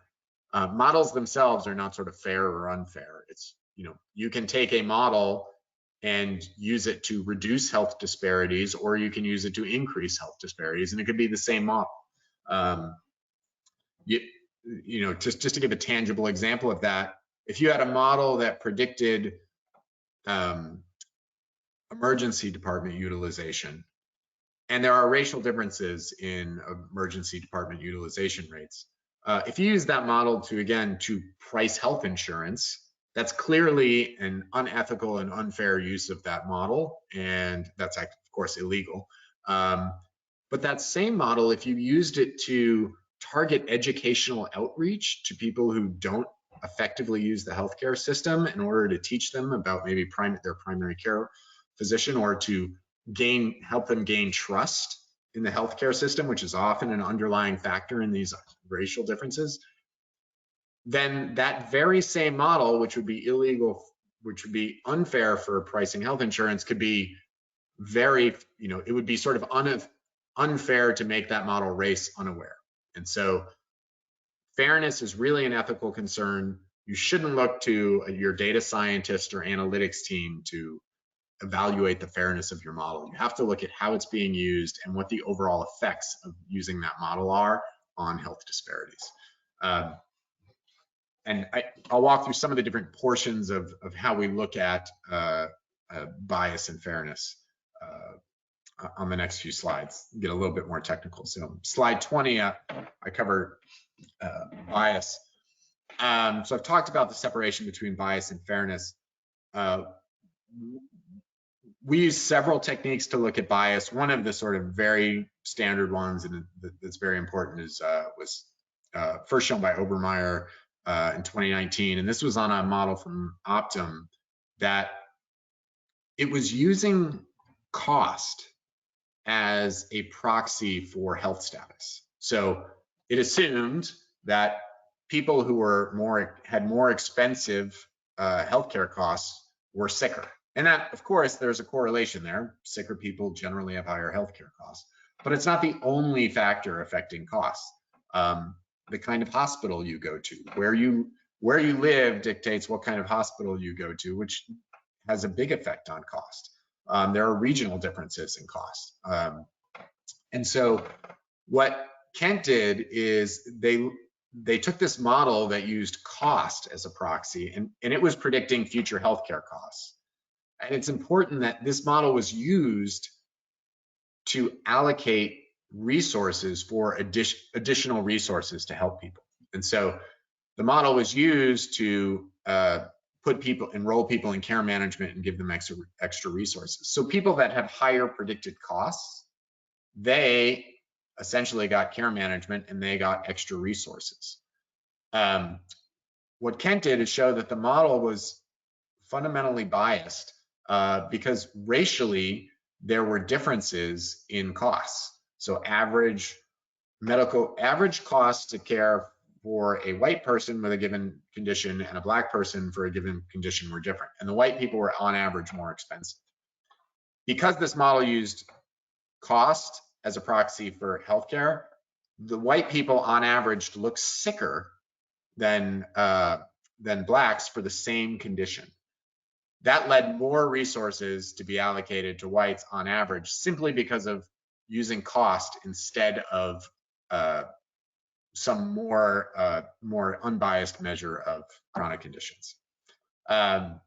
Models themselves are not sort of fair or unfair. It's, you know, you can take a model and use it to reduce health disparities, or you can use it to increase health disparities, and it could be the same model. You know, just to give a tangible example of that, if you had a model that predicted emergency department utilization, and there are racial differences in emergency department utilization rates, if you use that model to price health insurance, that's clearly an unethical and unfair use of that model, and that's of course illegal. But that same model, if you used it to target educational outreach to people who don't effectively use the healthcare system in order to teach them about maybe their primary care physician, or to help them gain trust in the healthcare system, which is often an underlying factor in these racial differences, then that very same model, which would be illegal, which would be unfair for pricing health insurance, could be very, you know, it would be sort of unfair to make that model race unaware. And so fairness is really an ethical concern. You shouldn't look to your data scientist or analytics team to evaluate the fairness of your model. You have to look at how it's being used and what the overall effects of using that model are on health disparities. And I'll walk through some of the different portions of how we look at bias and fairness on the next few slides, get a little bit more technical. So slide 20, I cover bias. So I've talked about the separation between bias and fairness. We use several techniques to look at bias. One of the sort of very standard ones, and that's very important, was first shown by Obermeyer in 2019. And this was on a model from Optum that it was using cost as a proxy for health status. So it assumed that people who had more expensive healthcare costs were sicker. And that, of course, there's a correlation there. Sicker people generally have higher healthcare costs, but it's not the only factor affecting costs. The kind of hospital you go to, where you live dictates what kind of hospital you go to, which has a big effect on cost. There are regional differences in cost. And so what Kent did is they took this model that used cost as a proxy, and it was predicting future healthcare costs. And it's important that this model was used to allocate resources for additional resources to help people. And so the model was used to enroll people in care management and give them extra resources. So people that have higher predicted costs, they essentially got care management and they got extra resources. What Kent did is show that the model was fundamentally biased because racially there were differences in costs. So average costs to care for a white person with a given condition and a black person for a given condition were different. And the white people were on average more expensive. Because this model used cost as a proxy for healthcare, the white people on average look sicker than blacks for the same condition. That led more resources to be allocated to whites on average, simply because of using cost instead of some more unbiased measure of chronic conditions. And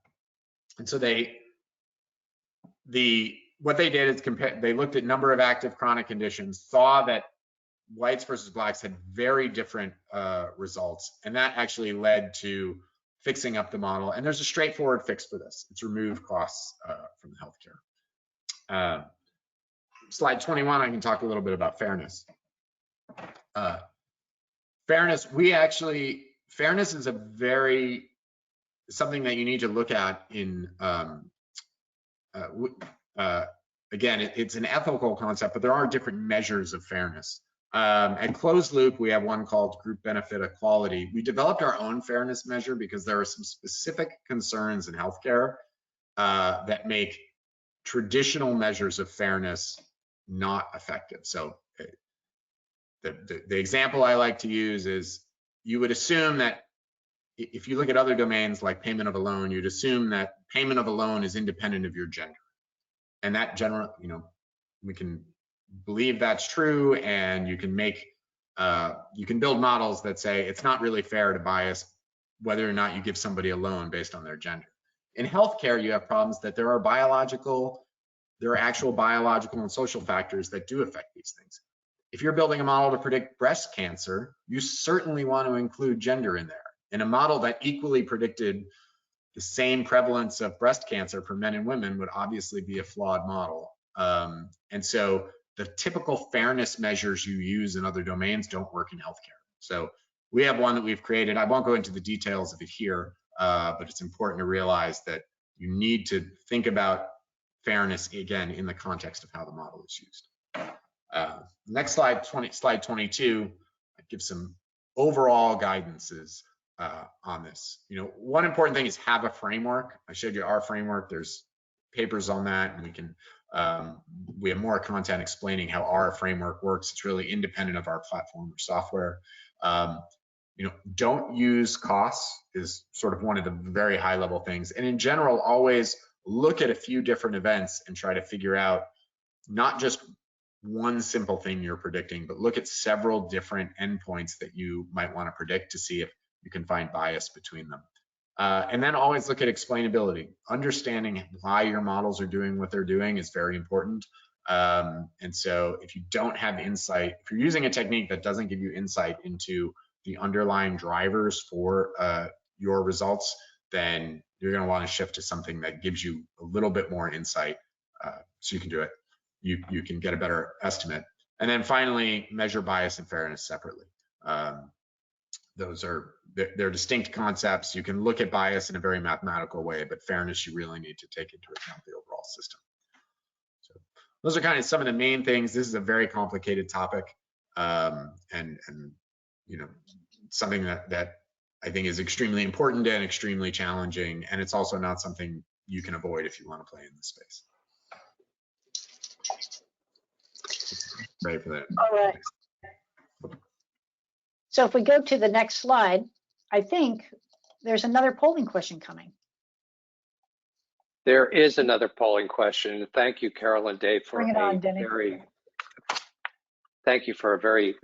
so what they did is they looked at number of active chronic conditions, saw that whites versus blacks had very different results, and that actually led to fixing up the model. And there's a straightforward fix for this. It's remove costs from healthcare. Slide 21, I can talk a little bit about fairness. Fairness is something that you need to look at in, again, it's an ethical concept, but there are different measures of fairness. At ClosedLoop, we have one called Group Benefit Equality. We developed our own fairness measure because there are some specific concerns in healthcare that make traditional measures of fairness not effective. So the example I like to use is, you would assume that if you look at other domains like payment of a loan, you'd assume that payment of a loan is independent of your gender. And that general, we can believe that's true, and you can make, you can build models that say it's not really fair to bias whether or not you give somebody a loan based on their gender. In healthcare, you have problems that there are actual biological and social factors that do affect these things. If you're building a model to predict breast cancer, you certainly want to include gender in there. And a model that equally predicted the same prevalence of breast cancer for men and women would obviously be a flawed model. And so the typical fairness measures you use in other domains don't work in healthcare. So we have one that we've created. I won't go into the details of it here, but it's important to realize that you need to think about fairness, again, in the context of how the model is used. Next slide, slide 22, gives some overall guidances on this. One important thing is have a framework. I showed you our framework. There's papers on that, and we have more content explaining how our framework works. It's really independent of our platform or software. Don't use costs is sort of one of the very high level things. And in general, always look at a few different events and try to figure out not just one simple thing you're predicting, but look at several different endpoints that you might want to predict to see if you can find bias between them. And then always look at explainability. Understanding why your models are doing what they're doing is very important. And so if you don't have insight, if you're using a technique that doesn't give you insight into the underlying drivers for your results, then you're going to want to shift to something that gives you a little bit more insight so you can do it. You can get a better estimate. And then finally, measure bias and fairness separately. They're distinct concepts. You can look at bias in a very mathematical way, but fairness you really need to take into account the overall system. So those are kind of some of the main things. This is a very complicated topic, and something that I think is extremely important and extremely challenging, and it's also not something you can avoid if you want to play in this space. Ready for that. All right. So if we go to the next slide, I think there's another polling question coming. There is another polling question. Thank you, Carol and Dave, for thank you for a very,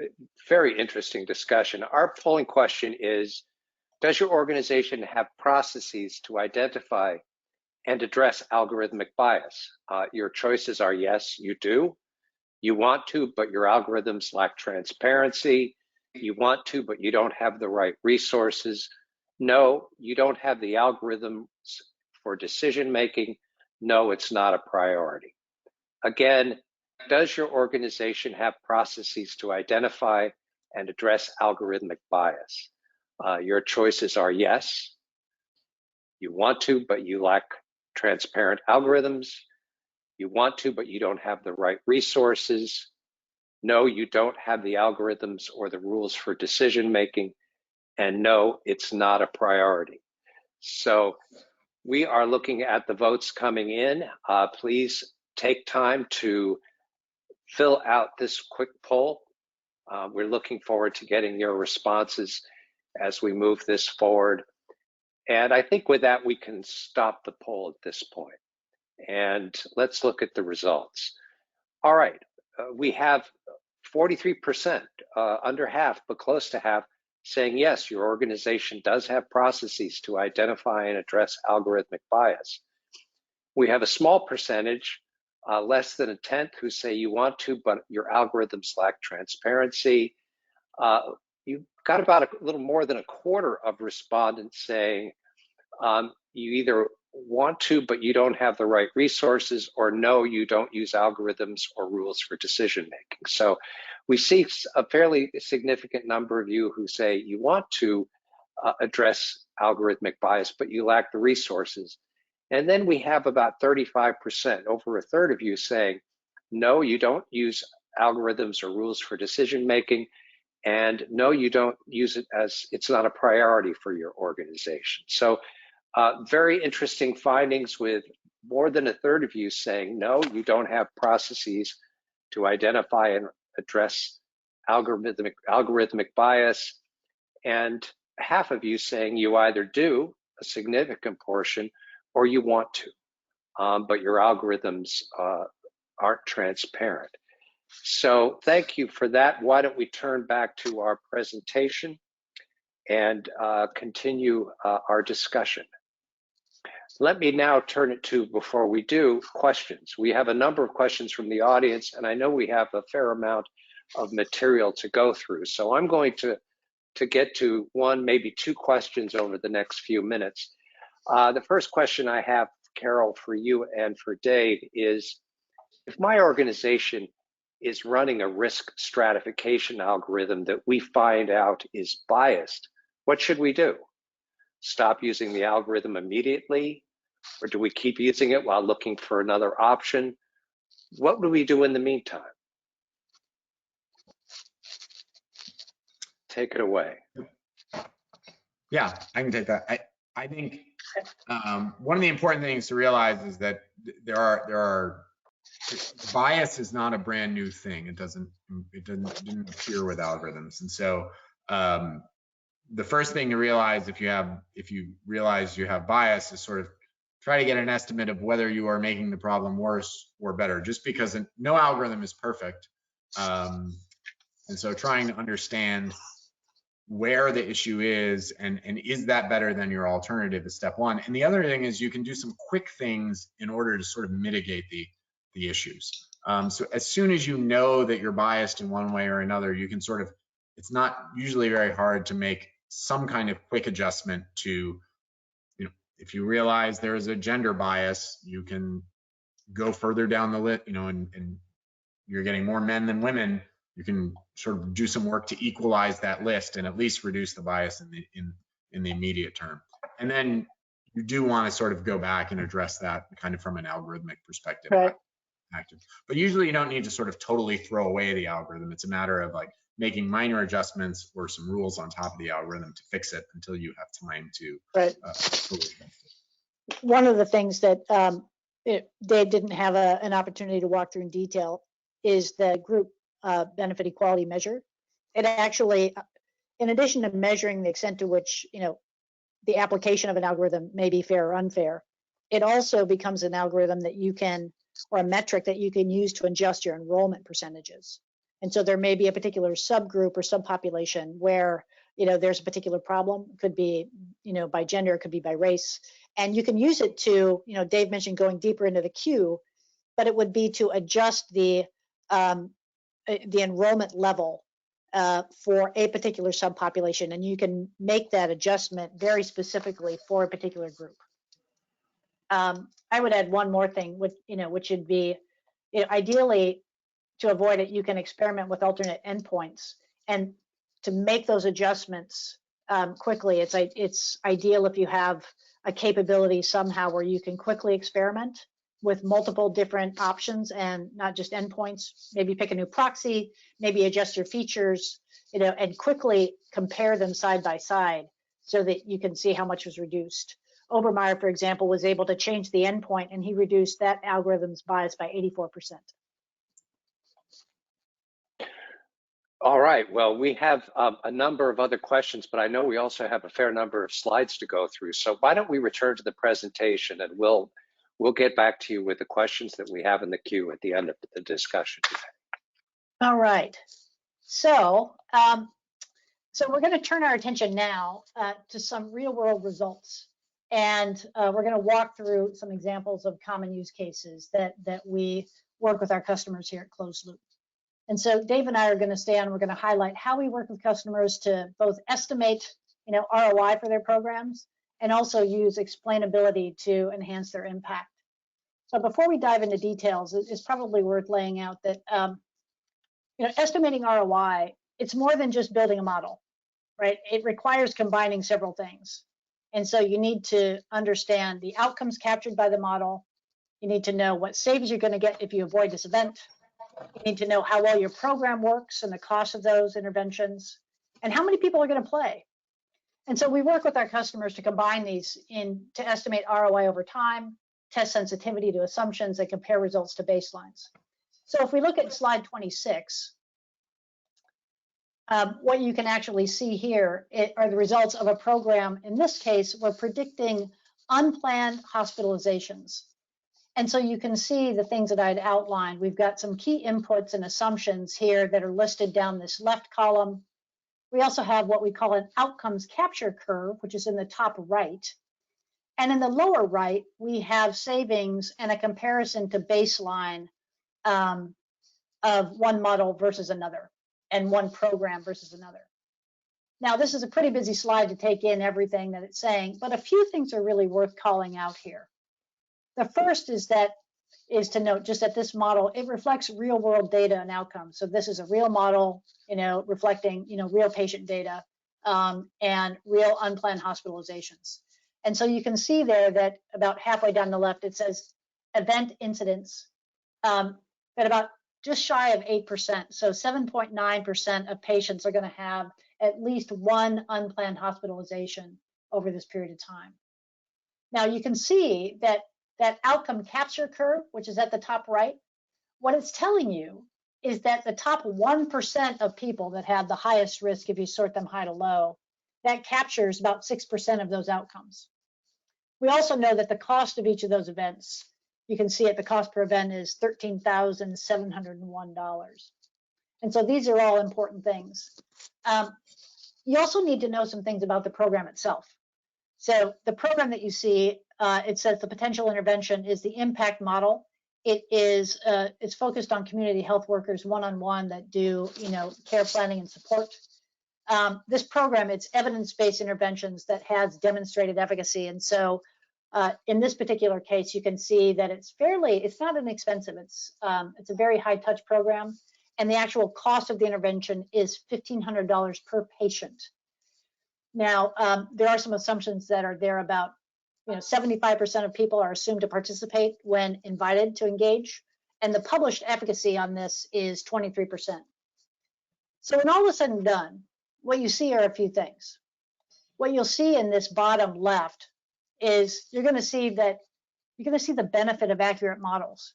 very interesting discussion. Our polling question is, does your organization have processes to identify and address algorithmic bias? Your choices are yes, you do. You want to, but your algorithms lack transparency. You want to, but you don't have the right resources. No, you don't have the algorithms for decision making. No, it's not a priority. Again, does your organization have processes to identify and address algorithmic bias? Your choices are yes. You want to, but you lack transparent algorithms. You want to, but you don't have the right resources. No, you don't have the algorithms or the rules for decision making. And no, it's not a priority. So we are looking at the votes coming in. Please take time to fill out this quick poll. We're looking forward to getting your responses as we move this forward. And I think with that, we can stop the poll at this point. And let's look at the results. All right, we have 43%, under half, but close to half, saying yes, your organization does have processes to identify and address algorithmic bias. We have a small percentage, less than a tenth, who say you want to, but your algorithms lack transparency. You've got about a little more than a quarter of respondents saying you either want to, but you don't have the right resources, or no, you don't use algorithms or rules for decision making. So we see a fairly significant number of you who say you want to address algorithmic bias, but you lack the resources. And then we have about 35%, over a third of you saying, no, you don't use algorithms or rules for decision making. And no, you don't use it as it's not a priority for your organization. So very interesting findings with more than a third of you saying, no, you don't have processes to identify and address algorithmic bias. And half of you saying you either do, a significant portion, or you want to, but your algorithms aren't transparent. So thank you for that. Why don't we turn back to our presentation and continue our discussion. Let me now turn it to, before we do, questions. We have a number of questions from the audience, and I know we have a fair amount of material to go through. So I'm going to get to one, maybe two questions over the next few minutes. The first question I have, Carol, for you and for Dave is, if my organization is running a risk stratification algorithm that we find out is biased, what should we do? Stop using the algorithm immediately? Or do we keep using it while looking for another option? What do we do in the meantime? Take it away. Yeah, I can take that. I think one of the important things to realize is that there are bias is not a brand new thing. It didn't appear with algorithms. And so the first thing to realize if you realize you have bias is sort of try to get an estimate of whether you are making the problem worse or better, just because no algorithm is perfect. And so trying to understand where the issue is and is that better than your alternative is step one. And the other thing is you can do some quick things in order to sort of mitigate the issues. So as soon as you know that you're biased in one way or another, you can sort of, it's not usually very hard to make some kind of quick adjustment to, if you realize there is a gender bias, you can go further down the list, and you're getting more men than women, you can sort of do some work to equalize that list and at least reduce the bias in the immediate term. And then you do want to sort of go back and address that kind of from an algorithmic perspective. Right. But usually you don't need to sort of totally throw away the algorithm. It's a matter of like making minor adjustments or some rules on top of the algorithm to fix it until you have time to fully adjust it. One of the things that Dave didn't have an opportunity to walk through in detail is the group benefit equality measure. It actually, in addition to measuring the extent to which the application of an algorithm may be fair or unfair, it also becomes an algorithm that you can, or a metric that you can use to adjust your enrollment percentages. And so there may be a particular subgroup or subpopulation where there's a particular problem. It could be by gender, it could be by race, and you can use it to Dave mentioned going deeper into the queue, but it would be to adjust the enrollment level for a particular subpopulation, and you can make that adjustment very specifically for a particular group. I would add one more thing, which would be, ideally, to avoid it, you can experiment with alternate endpoints, and to make those adjustments quickly. It's ideal if you have a capability somehow where you can quickly experiment with multiple different options and not just endpoints. Maybe pick a new proxy, maybe adjust your features, and quickly compare them side by side so that you can see how much was reduced. Obermeyer, for example, was able to change the endpoint, and he reduced that algorithm's bias by 84%. All right, well, we have a number of other questions, but I know we also have a fair number of slides to go through. So why don't we return to the presentation, and we'll get back to you with the questions that we have in the queue at the end of the discussion today. All right, so we're going to turn our attention now to some real-world results, and we're going to walk through some examples of common use cases that we work with our customers here at ClosedLoop. And so Dave and I are going to stay on, and we're going to highlight how we work with customers to both estimate, ROI for their programs, and also use explainability to enhance their impact. So before we dive into details, it's probably worth laying out that, estimating ROI, it's more than just building a model, right? It requires combining several things. And so you need to understand the outcomes captured by the model. You need to know what saves you're going to get if you avoid this event. You need to know how well your program works and the cost of those interventions, and how many people are going to play. And so we work with our customers to combine these to estimate ROI over time, test sensitivity to assumptions, and compare results to baselines. So if we look at slide 26, what you can actually see here are the results of a program. In this case, we're predicting unplanned hospitalizations. And so you can see the things that I'd outlined. We've got some key inputs and assumptions here that are listed down this left column. We also have what we call an outcomes capture curve, which is in the top right. And in the lower right, we have savings and a comparison to baseline of one model versus another, and one program versus another. Now, this is a pretty busy slide to take in everything that it's saying, but a few things are really worth calling out here. The first is to note just that this model, it reflects real world data and outcomes. So this is a real model, reflecting, real patient data and real unplanned hospitalizations. And so you can see there that about halfway down the left, it says event incidence, at about just shy of 8%. So 7.9% of patients are going to have at least one unplanned hospitalization over this period of time. Now you can see that outcome capture curve, which is at the top right, what it's telling you is that the top 1% of people that have the highest risk, if you sort them high to low, that captures about 6% of those outcomes. We also know that the cost of each of those events, you can see the cost per event is $13,701. And so these are all important things. You also need to know some things about the program itself. So the program that you see, it says the potential intervention is the impact model. It's focused on community health workers one-on-one that do, care planning and support. This program, it's evidence-based interventions that has demonstrated efficacy. And so in this particular case, you can see that it's not inexpensive. It's a very high touch program. And the actual cost of the intervention is $1,500 per patient. Now, there are some assumptions that are there about, 75% of people are assumed to participate when invited to engage. And the published efficacy on this is 23%. So when all is said and done, what you see are a few things. What you'll see in this bottom left is you're going to see the benefit of accurate models,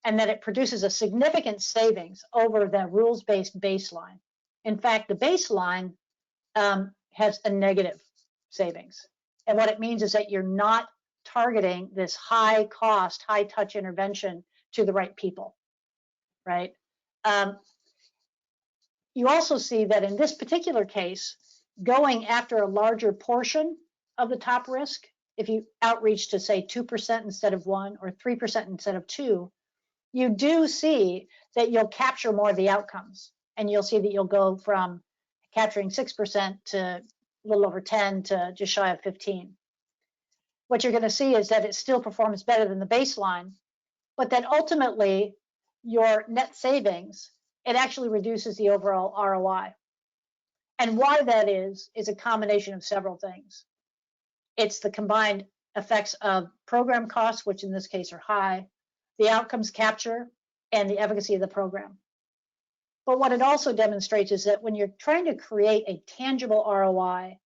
and that it produces a significant savings over the rules-based baseline. In fact, the baseline has a negative savings. And what it means is that you're not targeting this high cost, high touch intervention to the right people, right? You also see that in this particular case, going after a larger portion of the top risk, if you outreach to say 2% instead of 1 or 3% instead of 2, you do see that you'll capture more of the outcomes. And you'll see that you'll go from capturing 6% to a little over 10 to just shy of 15. What you're going to see is that it still performs better than the baseline, but that ultimately your net savings, it actually reduces the overall ROI. And why that is a combination of several things. It's the combined effects of program costs, which in this case are high, the outcomes capture, and the efficacy of the program. But what it also demonstrates is that when you're trying to create a tangible ROI,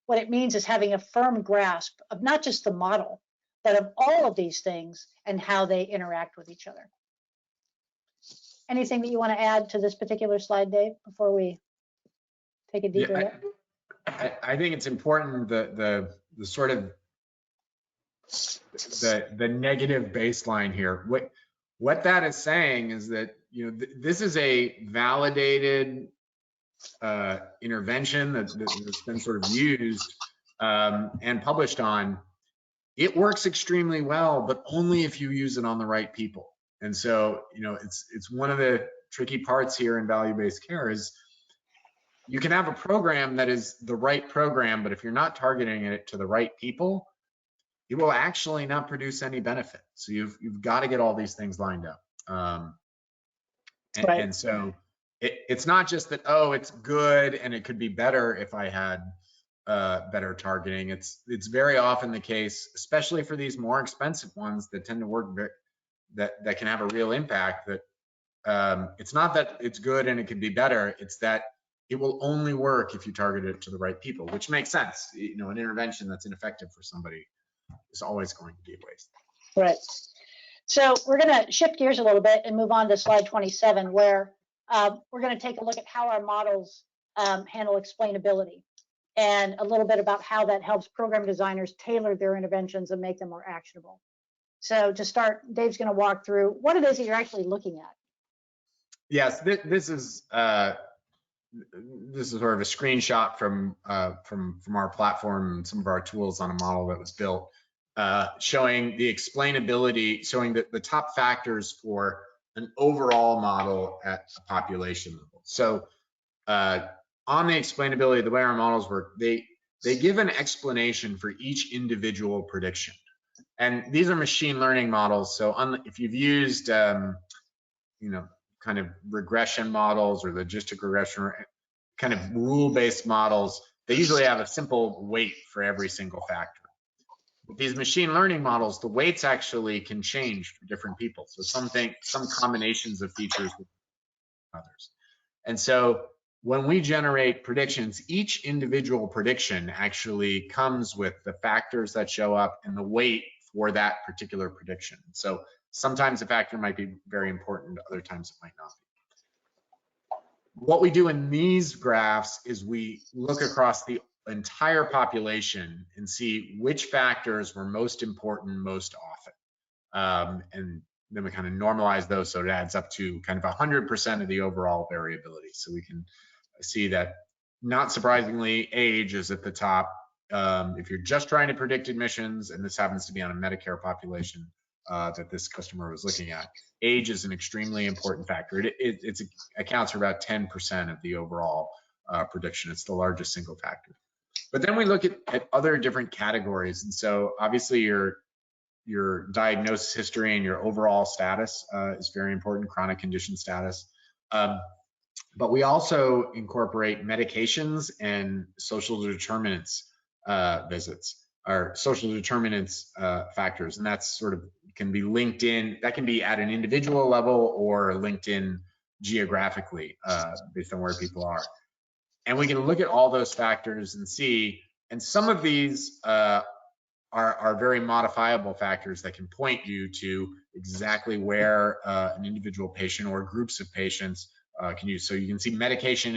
what it means is having a firm grasp of not just the model, but of all of these things and how they interact with each other. Anything that you want to add to this particular slide, Dave, before we take a deeper look? I think it's important the sort of the negative baseline here. What that is saying is that this is a validated intervention that's been sort of used and published on. It works extremely well, but only if you use it on the right people. And so it's one of the tricky parts here in value-based care is you can have a program that is the right program, but if you're not targeting it to the right people, it will actually not produce any benefit. So you've got to get all these things lined up. Right. And so it's not just that, oh, it's good and it could be better if I had better targeting. It's very often the case, especially for these more expensive ones that tend to work that can have a real impact, that it's not that it's good and it could be better, it's that it will only work if you target it to the right people, which makes sense. You know, an intervention that's ineffective for somebody is always going to be a waste. Right. So we're going to shift gears a little bit and move on to slide 27, where we're going to take a look at how our models handle explainability, and a little bit about how that helps program designers tailor their interventions and make them more actionable. So to start, Dave's going to walk through what it is that you're actually looking at. Yes, this is sort of a screenshot from our platform and some of our tools on a model that was built, showing the explainability, showing the top factors for an overall model at a population level. So on the explainability, the way our models work, they give an explanation for each individual prediction. And these are machine learning models. So if you've used, you know, kind of regression models or logistic regression, or kind of rule-based models, they usually have a simple weight for every single factor. With these machine learning models, the weights actually can change for different people. So some combinations of features with others. And so when we generate predictions, each individual prediction actually comes with the factors that show up and the weight for that particular prediction. So sometimes a factor might be very important, other times it might not be. What we do in these graphs is we look across the entire population and see which factors were most important most often. And then we kind of normalize those so it adds up to kind of 100% of the overall variability. So we can see that, not surprisingly, age is at the top. If you're just trying to predict admissions, and this happens to be on a Medicare population that this customer was looking at, age is an extremely important factor. It accounts for about 10% of the overall prediction. It's the largest single factor. But then we look at other different categories. And so obviously your diagnosis history and your overall status is very important, chronic condition status. But we also incorporate medications and social determinants visits, or social determinants factors. And that's sort of can be linked in, that can be at an individual level or linked in geographically based on where people are. And we can look at all those factors and see, and some of these are very modifiable factors that can point you to exactly where an individual patient or groups of patients can use. So you can see medication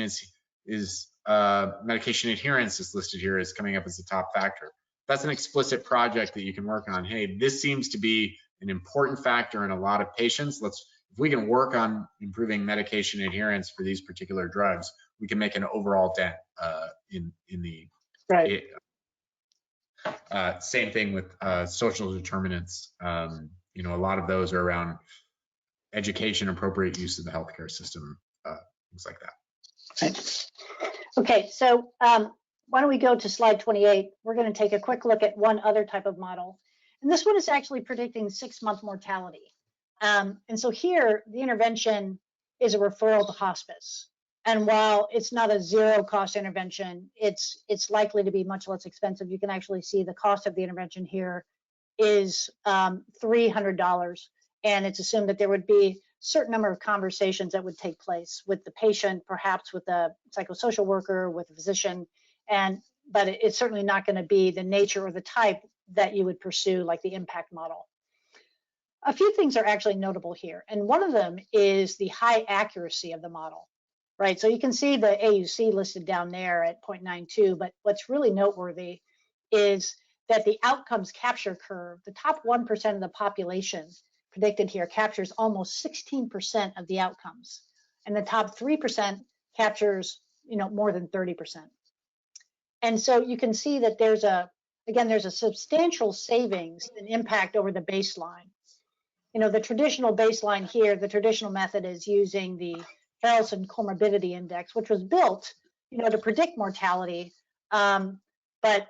medication adherence is listed here as coming up as the top factor. That's an explicit project that you can work on. Hey, this seems to be an important factor in a lot of patients. If we can work on improving medication adherence for these particular drugs, we can make an overall dent in the Right. Same thing with social determinants. You know, a lot of those are around education, appropriate use of the healthcare system, things like that. Right. Okay, so why don't we go to slide 28? We're going to take a quick look at one other type of model. And this one is actually predicting 6-month mortality. And so here, the intervention is a referral to hospice. And while it's not a zero-cost intervention, it's likely to be much less expensive. You can actually see the cost of the intervention here is $300. And it's assumed that there would be a certain number of conversations that would take place with the patient, perhaps with a psychosocial worker, with a physician, but it's certainly not going to be the nature or the type that you would pursue, like the impact model. A few things are actually notable here, and one of them is the high accuracy of the model, right? So you can see the AUC listed down there at 0.92, but what's really noteworthy is that the outcomes capture curve, the top 1% of the population predicted here captures almost 16% of the outcomes, and the top 3% captures, more than 30%. And so you can see that there's a substantial savings in impact over the baseline. The traditional baseline here, the traditional method is using the Harrelson Comorbidity Index, which was built, to predict mortality, but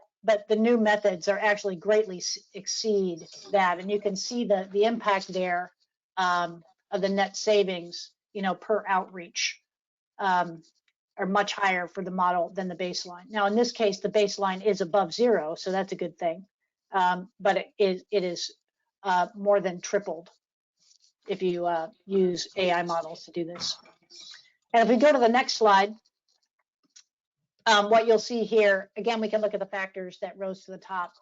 the new methods are actually greatly exceed that, and you can see the impact there of the net savings, per outreach, are much higher for the model than the baseline. Now, in this case, the baseline is above 0, so that's a good thing, but it is more than tripled. if you use AI models to do this. And if we go to the next slide, what you'll see here, again, we can look at the factors that rose to the top.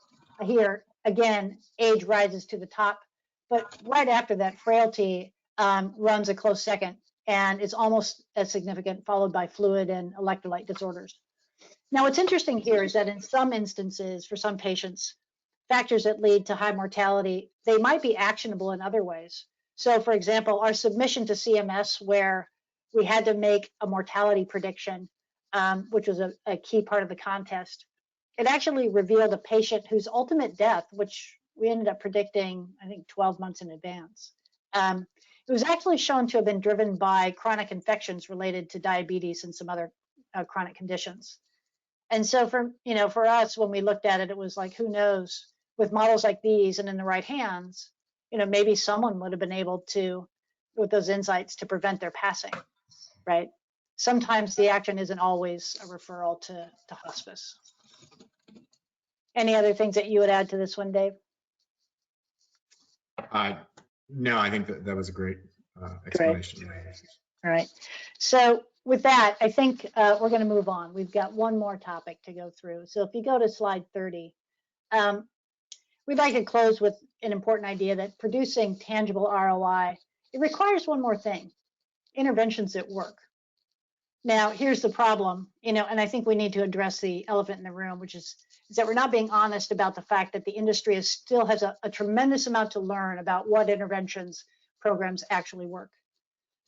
Here, again, age rises to the top, but right after that, frailty runs a close second, and it's almost as significant, followed by fluid and electrolyte disorders. Now, what's interesting here is that in some instances, for some patients, factors that lead to high mortality, they might be actionable in other ways. So, for example, our submission to CMS, where we had to make a mortality prediction, which was a key part of the contest, it actually revealed a patient whose ultimate death, which we ended up predicting, I think, 12 months in advance. It was actually shown to have been driven by chronic infections related to diabetes and some other chronic conditions. And so for us, when we looked at it, it was like, who knows, with models like these and in the right hands, maybe someone would have been able to, with those insights, to prevent their passing, right? Sometimes the action isn't always a referral to hospice. Any other things that you would add to this one, Dave? No, I think that was a great explanation. Great. All right. So with that, I think we're going to move on. We've got one more topic to go through. So if you go to slide 30, we'd like to close with an important idea that producing tangible ROI, it requires one more thing: interventions that work. Now, here's the problem, and I think we need to address the elephant in the room, which is that we're not being honest about the fact that the industry still has a tremendous amount to learn about what interventions programs actually work.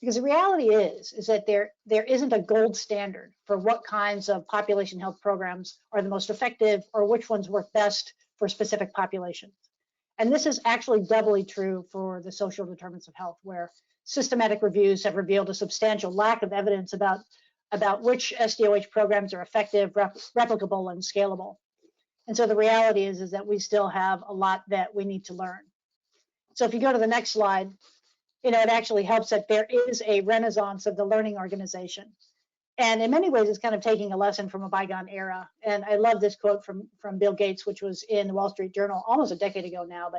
Because the reality is that there isn't a gold standard for what kinds of population health programs are the most effective or which ones work best for specific populations. And this is actually doubly true for the social determinants of health, where systematic reviews have revealed a substantial lack of evidence about which SDOH programs are effective, replicable, and scalable. And so the reality is that we still have a lot that we need to learn. So if you go to the next slide, it actually helps that there is a renaissance of the learning organization. And in many ways, it's kind of taking a lesson from a bygone era. And I love this quote from Bill Gates, which was in the Wall Street Journal almost a decade ago now.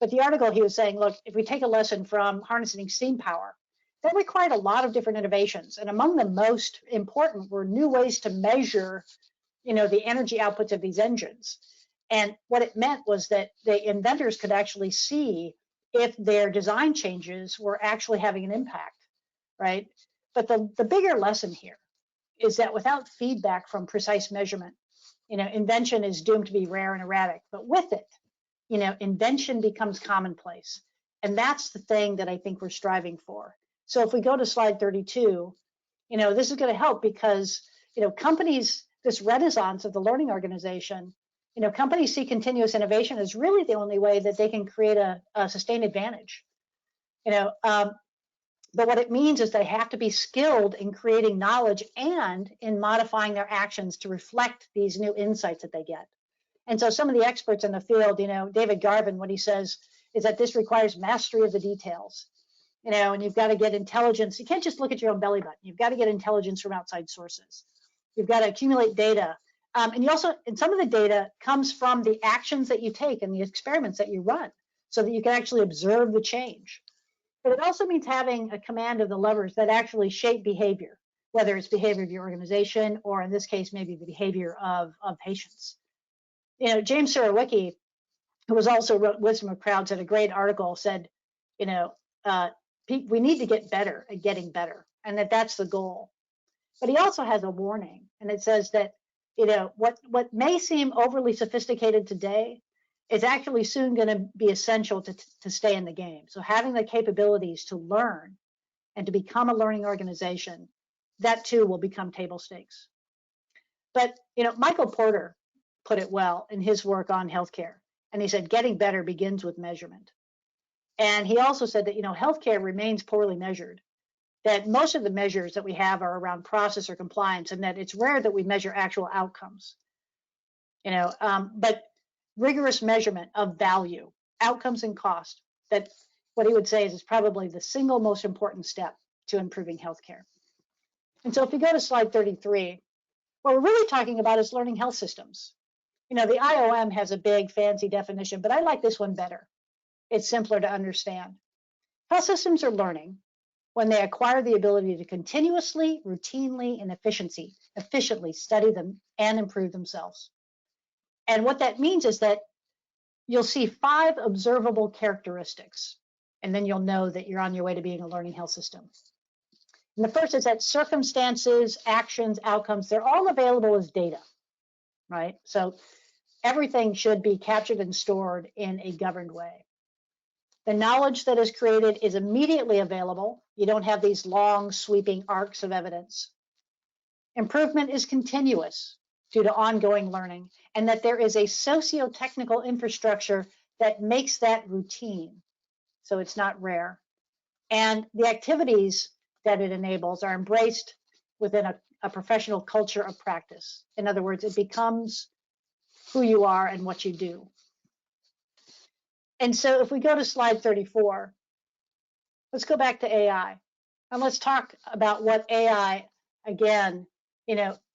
But the article, he was saying, look, if we take a lesson from harnessing steam power, that required a lot of different innovations. And among the most important were new ways to measure, the energy outputs of these engines. And what it meant was that the inventors could actually see if their design changes were actually having an impact, right? But the bigger lesson here is that without feedback from precise measurement, invention is doomed to be rare and erratic. But with it, invention becomes commonplace. And that's the thing that I think we're striving for. So if we go to slide 32, this is going to help because, companies, this renaissance of the learning organization, companies see continuous innovation as really the only way that they can create a sustained advantage. But what it means is they have to be skilled in creating knowledge and in modifying their actions to reflect these new insights that they get. And so some of the experts in the field, David Garvin, what he says is that this requires mastery of the details, and you've got to get intelligence. You can't just look at your own belly button. You've got to get intelligence from outside sources. You've got to accumulate data. And some of the data comes from the actions that you take and the experiments that you run so that you can actually observe the change. But it also means having a command of the levers that actually shape behavior, whether it's behavior of your organization or in this case, maybe the behavior of patients. James Surowiecki, who was also wrote Wisdom of Crowds, had a great article, said, we need to get better at getting better, and that's the goal. But he also has a warning, and it says that, what may seem overly sophisticated today is actually soon going to be essential to stay in the game. So having the capabilities to learn and to become a learning organization, that too will become table stakes. But, Michael Porter put it well in his work on healthcare. And he said, getting better begins with measurement. And he also said that, healthcare remains poorly measured, that most of the measures that we have are around process or compliance, and that it's rare that we measure actual outcomes. But rigorous measurement of value, outcomes and cost, that what he would say is probably the single most important step to improving healthcare. And so if you go to slide 33, what we're really talking about is learning health systems. The IOM has a big fancy definition, but I like this one better. It's simpler to understand. Health systems are learning when they acquire the ability to continuously, routinely, and efficiently study them and improve themselves. And what that means is that you'll see 5 observable characteristics, and then you'll know that you're on your way to being a learning health system. And the first is that circumstances, actions, outcomes, they're all available as data, right? So everything should be captured and stored in a governed way. The knowledge that is created is immediately available. You don't have these long sweeping arcs of evidence. Improvement is continuous due to ongoing learning, and that there is a socio-technical infrastructure that makes that routine, so it's not rare. And the activities that it enables are embraced within a professional culture of practice. In other words, it becomes who you are and what you do. And so if we go to slide 34, let's go back to AI. And let's talk about what AI, again,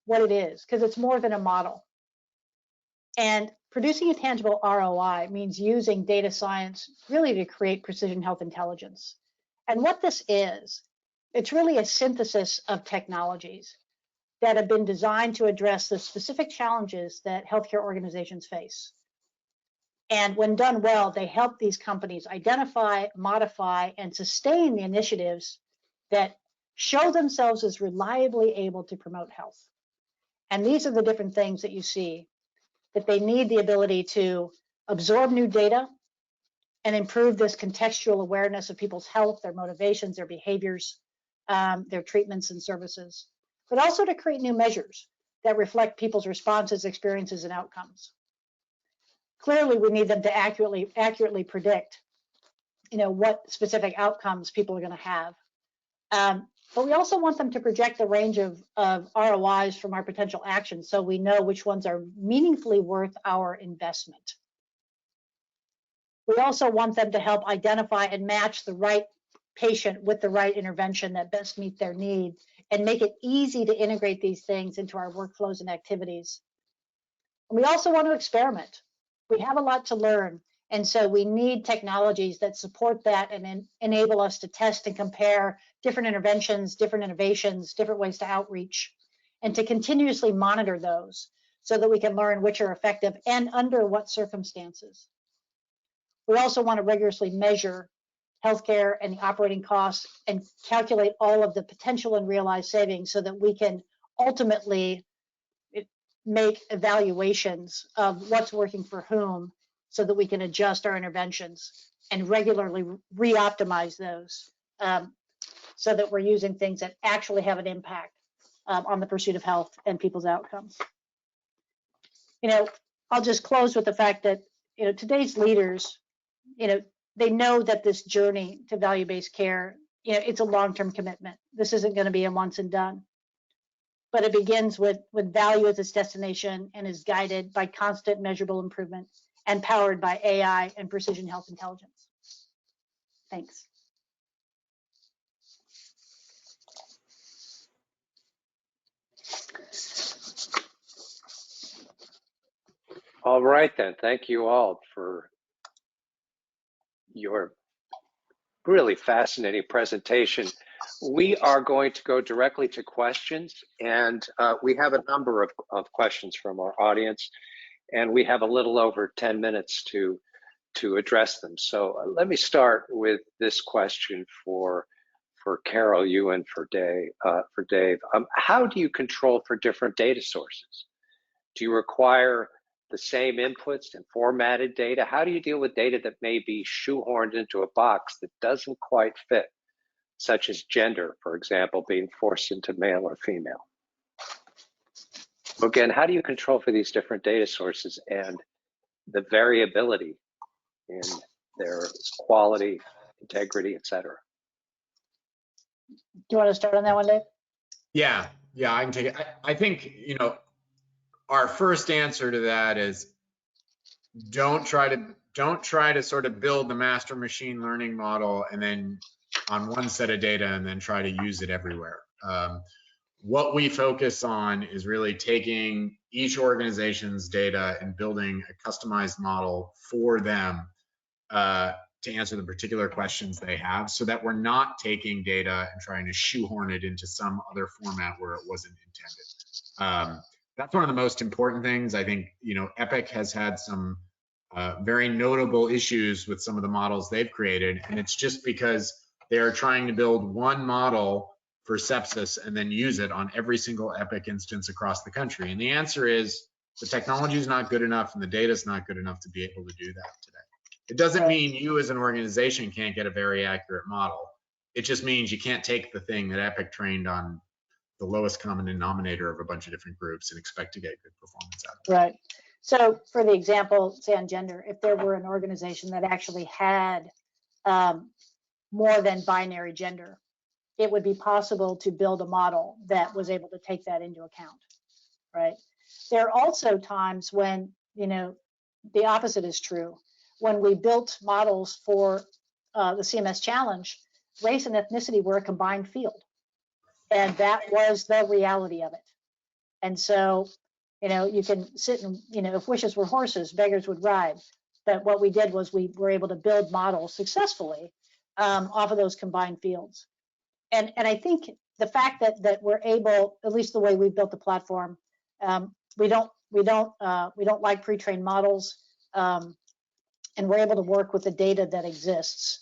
what it is, because it's more than a model. And producing a tangible ROI means using data science really to create precision health intelligence. And what this is, it's really a synthesis of technologies that have been designed to address the specific challenges that healthcare organizations face. And when done well, they help these companies identify, modify, and sustain the initiatives that show themselves as reliably able to promote health. And these are the different things that you see, that they need the ability to absorb new data and improve this contextual awareness of people's health, their motivations, their behaviors, their treatments and services, but also to create new measures that reflect people's responses, experiences, and outcomes. Clearly, we need them to accurately predict, what specific outcomes people are going to have. But we also want them to project the range of ROIs from our potential actions so we know which ones are meaningfully worth our investment. We also want them to help identify and match the right patient with the right intervention that best meet their need and make it easy to integrate these things into our workflows and activities. And we also want to experiment. We have a lot to learn, and so we need technologies that support that and enable us to test and compare different interventions, different innovations, different ways to outreach, and to continuously monitor those so that we can learn which are effective and under what circumstances. We also want to rigorously measure healthcare and the operating costs and calculate all of the potential and realized savings so that we can ultimately make evaluations of what's working for whom so that we can adjust our interventions and regularly re-optimize those so that we're using things that actually have an impact on the pursuit of health and people's outcomes. I'll just close with the fact that today's leaders, they know that this journey to value-based care, it's a long-term commitment. This isn't going to be a once and done. But it begins with value as its destination and is guided by constant measurable improvement and powered by AI and precision health intelligence. Thanks. All right, then. Thank you all for your really fascinating presentation. We are going to go directly to questions, and we have a number of questions from our audience, and we have a little over 10 minutes to address them. So let me start with this question for Carol, you, and for Dave. How do you control for different data sources? Do you require the same inputs and formatted data? How do you deal with data that may be shoehorned into a box that doesn't quite fit, such as gender, for example, being forced into male or female? Again, how do you control for these different data sources and the variability in their quality, integrity, et cetera? Do you want to start on that one, Dave? Yeah, I can take it. I think, our first answer to that is don't try to sort of build the master machine learning model and then on one set of data and then try to use it everywhere. What we focus on is really taking each organization's data and building a customized model for them to answer the particular questions they have, so that we're not taking data and trying to shoehorn it into some other format where it wasn't intended. That's one of the most important things. I think, you know, Epic has had some very notable issues with some of the models they've created, and it's just because they are trying to build one model for sepsis and then use it on every single Epic instance across the country. And the answer is the technology is not good enough and the data is not good enough to be able to do that today. It doesn't mean you as an organization can't get a very accurate model. It just means you can't take the thing that Epic trained on the lowest common denominator of a bunch of different groups and expect to get good performance out of it. Right. So for the example, say on gender, if there were an organization that actually had more than binary gender, it would be possible to build a model that was able to take that into account, right? There are also times when, you know, the opposite is true. When we built models for the CMS challenge, race and ethnicity were a combined field. And that was the reality of it. And so, you know, you can sit and, you know, if wishes were horses, beggars would ride. But what we did was we were able to build models successfully off of those combined fields. And I think the fact that we're able, at least the way we built the platform, we don't like pre-trained models, and we're able to work with the data that exists.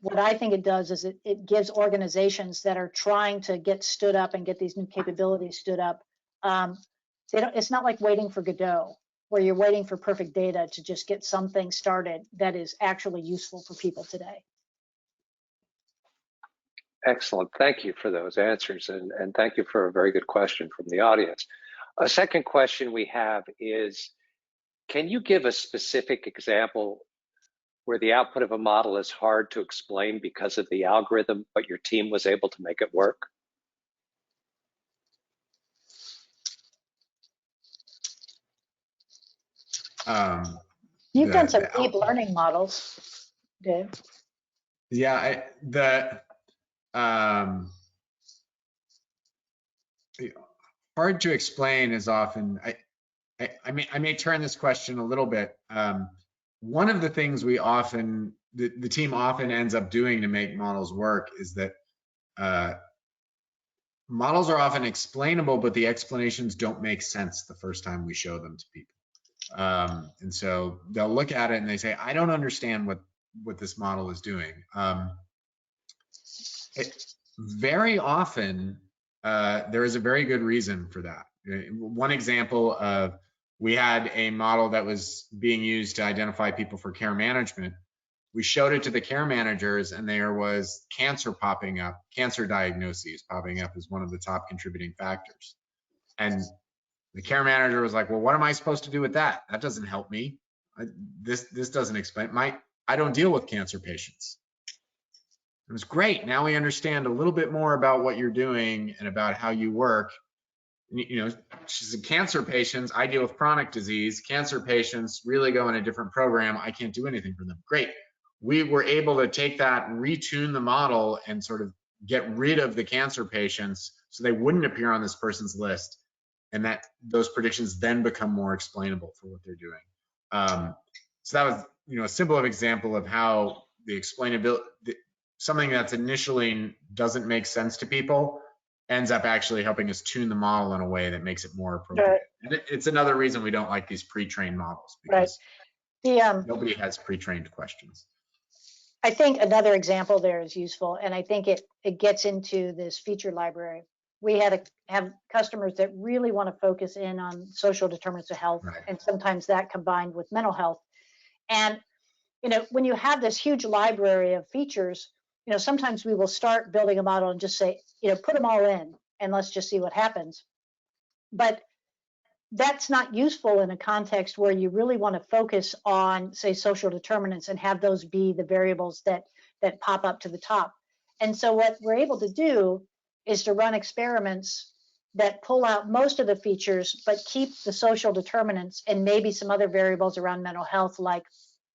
What I think it does is it gives organizations that are trying to get stood up and get these new capabilities stood up. It's not like waiting for Godot, where you're waiting for perfect data to just get something started that is actually useful for people today. Excellent. Thank you for those answers, and thank you for a very good question from the audience. A second question we have is, can you give a specific example where the output of a model is hard to explain because of the algorithm, but your team was able to make it work? You've done some deep learning models, Dave. Yeah, hard to explain is often, I may turn this question a little bit. One of the things we often, the team often ends up doing to make models work is that models are often explainable, but the explanations don't make sense the first time we show them to people. And so they'll look at it and they say, I don't understand what this model is doing. Very often, there is a very good reason for that. One example, we had a model that was being used to identify people for care management. We showed it to the care managers and there was cancer popping up, cancer diagnoses popping up as one of the top contributing factors. And the care manager was like, well, what am I supposed to do with that? That doesn't help me. This doesn't explain. I don't deal with cancer patients. It was great. Now we understand a little bit more about what you're doing and about how you work. You know, she's a cancer patient. I deal with chronic disease. Cancer patients really go in a different program. I can't do anything for them. Great. We were able to take that, retune the model, and sort of get rid of the cancer patients so they wouldn't appear on this person's list, and that those predictions then become more explainable for what they're doing. So that was, you know, a simple example of how the explainability, something that's initially doesn't make sense to people, ends up actually helping us tune the model in a way that makes it more appropriate. Right. And it's another reason we don't like these pre-trained models, because nobody has pre-trained questions. I think another example there is useful, and I think it gets into this feature library. We have customers that really want to focus in on social determinants of health, right, and sometimes that combined with mental health. And, you know, when you have this huge library of features, you know, sometimes we will start building a model and just say, you know, put them all in and let's just see what happens. But that's not useful in a context where you really want to focus on, say, social determinants and have those be the variables that pop up to the top. And so what we're able to do is to run experiments that pull out most of the features, but keep the social determinants and maybe some other variables around mental health, like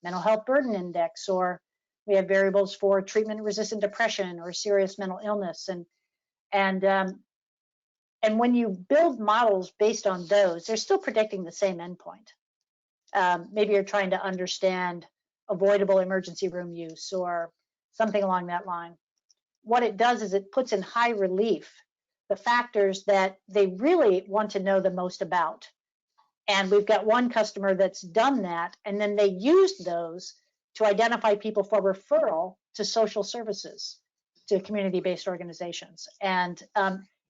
mental health burden index, or we have variables for treatment-resistant depression or serious mental illness. And when you build models based on those, they're still predicting the same endpoint. Maybe you're trying to understand avoidable emergency room use or something along that line. What it does is it puts in high relief the factors that they really want to know the most about. And we've got one customer that's done that, and then they used those to identify people for referral to social services, to community-based organizations. And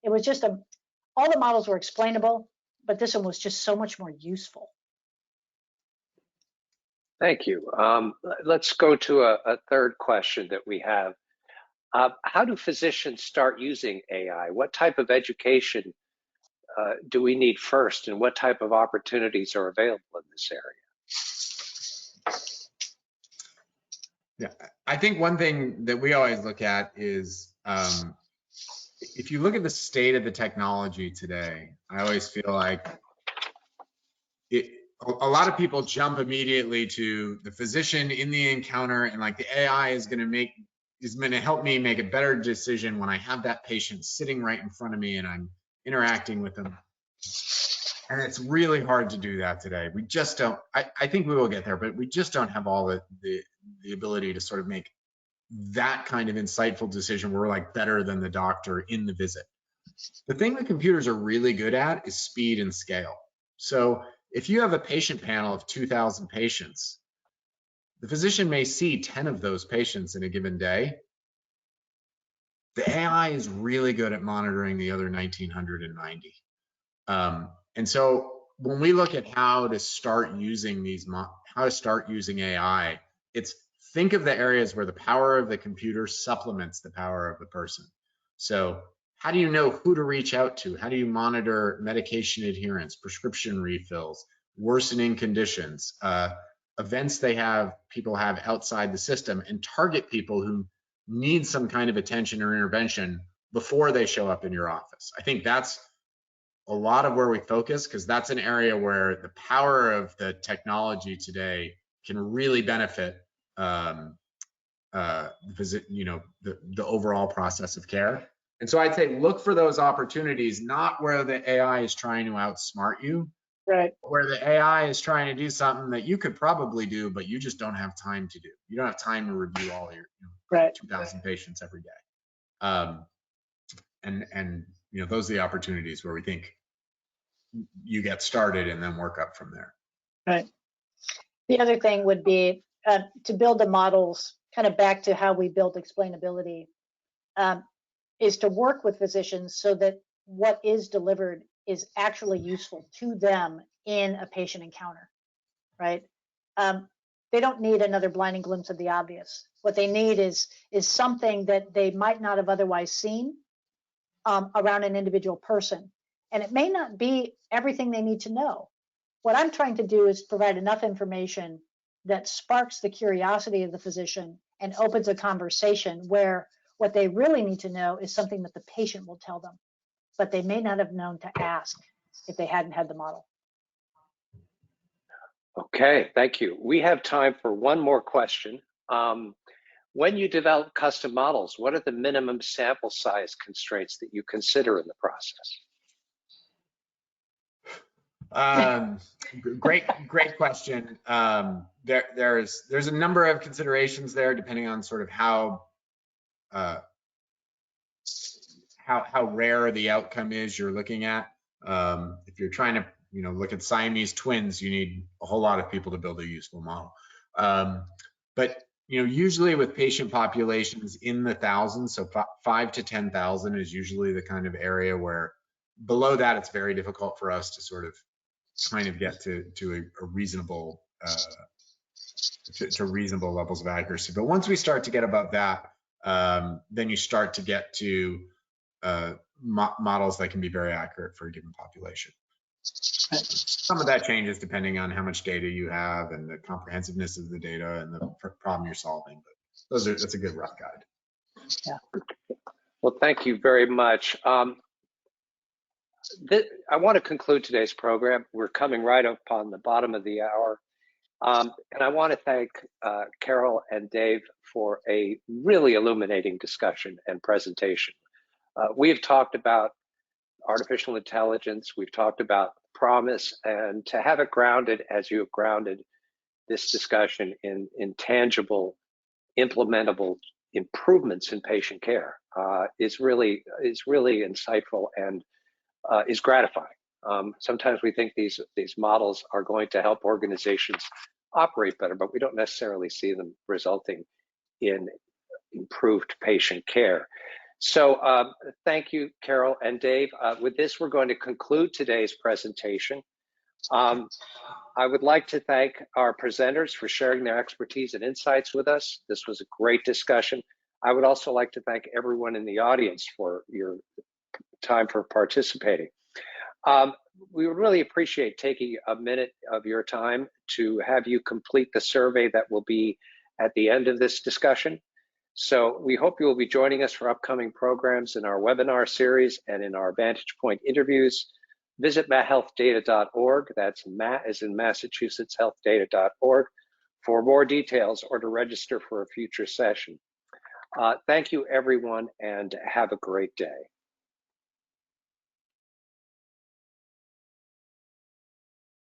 it was just all the models were explainable, but this one was just so much more useful. Thank you. Let's go to a third question that we have. How do physicians start using AI? What type of education do we need first, and what type of opportunities are available in this area? Yeah, I think one thing that we always look at is if you look at the state of the technology today, I always feel like a lot of people jump immediately to the physician in the encounter and like the AI is going to help me make a better decision when I have that patient sitting right in front of me and I'm interacting with them. And it's really hard to do that today. We just don't, I think we will get there, but we just don't have all the ability to sort of make that kind of insightful decision where we're like better than the doctor in the visit. The thing that computers are really good at is speed and scale. So if you have a patient panel of 2,000 patients, the physician may see 10 of those patients in a given day. The AI is really good at monitoring the other 1,990. And so when we look at how to start using AI, it's think of the areas where the power of the computer supplements the power of the person. So how do you know who to reach out to? How do you monitor medication adherence, prescription refills, worsening conditions, events people have outside the system, and target people who need some kind of attention or intervention before they show up in your office? I think that's a lot of where we focus, because that's an area where the power of the technology today can really benefit the overall process of care. And so I'd say look for those opportunities, not where the AI is trying to outsmart you, right? Where the AI is trying to do something that you could probably do, but you just don't have time to do. You don't have time to review all your 2,000 patients every day. And those are the opportunities where we think you get started and then work up from there. Right. The other thing would be to build the models, kind of back to how we build explainability, is to work with physicians so that what is delivered is actually useful to them in a patient encounter, right? They don't need another blinding glimpse of the obvious. What they need is something that they might not have otherwise seen around an individual person. And it may not be everything they need to know. What I'm trying to do is provide enough information that sparks the curiosity of the physician and opens a conversation where what they really need to know is something that the patient will tell them, but they may not have known to ask if they hadn't had the model. Okay, thank you. We have time for one more question. When you develop custom models, what are the minimum sample size constraints that you consider in the process? Great question. There's a number of considerations there, depending on sort of how rare the outcome is you're looking at. If you're trying to look at Siamese twins, you need a whole lot of people to build a useful model. But usually with patient populations in the thousands, so 5 to 10,000 is usually the kind of area where below that it's very difficult for us to sort of kind of get to a reasonable to reasonable levels of accuracy. But once we start to get above that, then you start to get to models that can be very accurate for a given population. Some of that changes depending on how much data you have and the comprehensiveness of the data and the problem you're solving. But that's a good rough guide. Yeah. Well, thank you very much. I want to conclude today's program. We're coming right up on the bottom of the hour. And I want to thank Carol and Dave for a really illuminating discussion and presentation. We have talked about artificial intelligence. We've talked about promise, and to have it grounded as you have grounded this discussion in tangible, implementable improvements in patient care is really insightful and is gratifying. Sometimes we think these models are going to help organizations operate better, but we don't necessarily see them resulting in improved patient care. So thank you, Carol and Dave. With this, we're going to conclude today's presentation. I would like to thank our presenters for sharing their expertise and insights with us. This was a great discussion. I would also like to thank everyone in the audience for your time for participating. We would really appreciate taking a minute of your time to have you complete the survey that will be at the end of this discussion. So we hope you will be joining us for upcoming programs in our webinar series and in our Vantage Point interviews. Visit maahealthdata.org, that's MA as in Massachusetts, healthdata.org, for more details or to register for a future session. Thank you, everyone, and have a great day.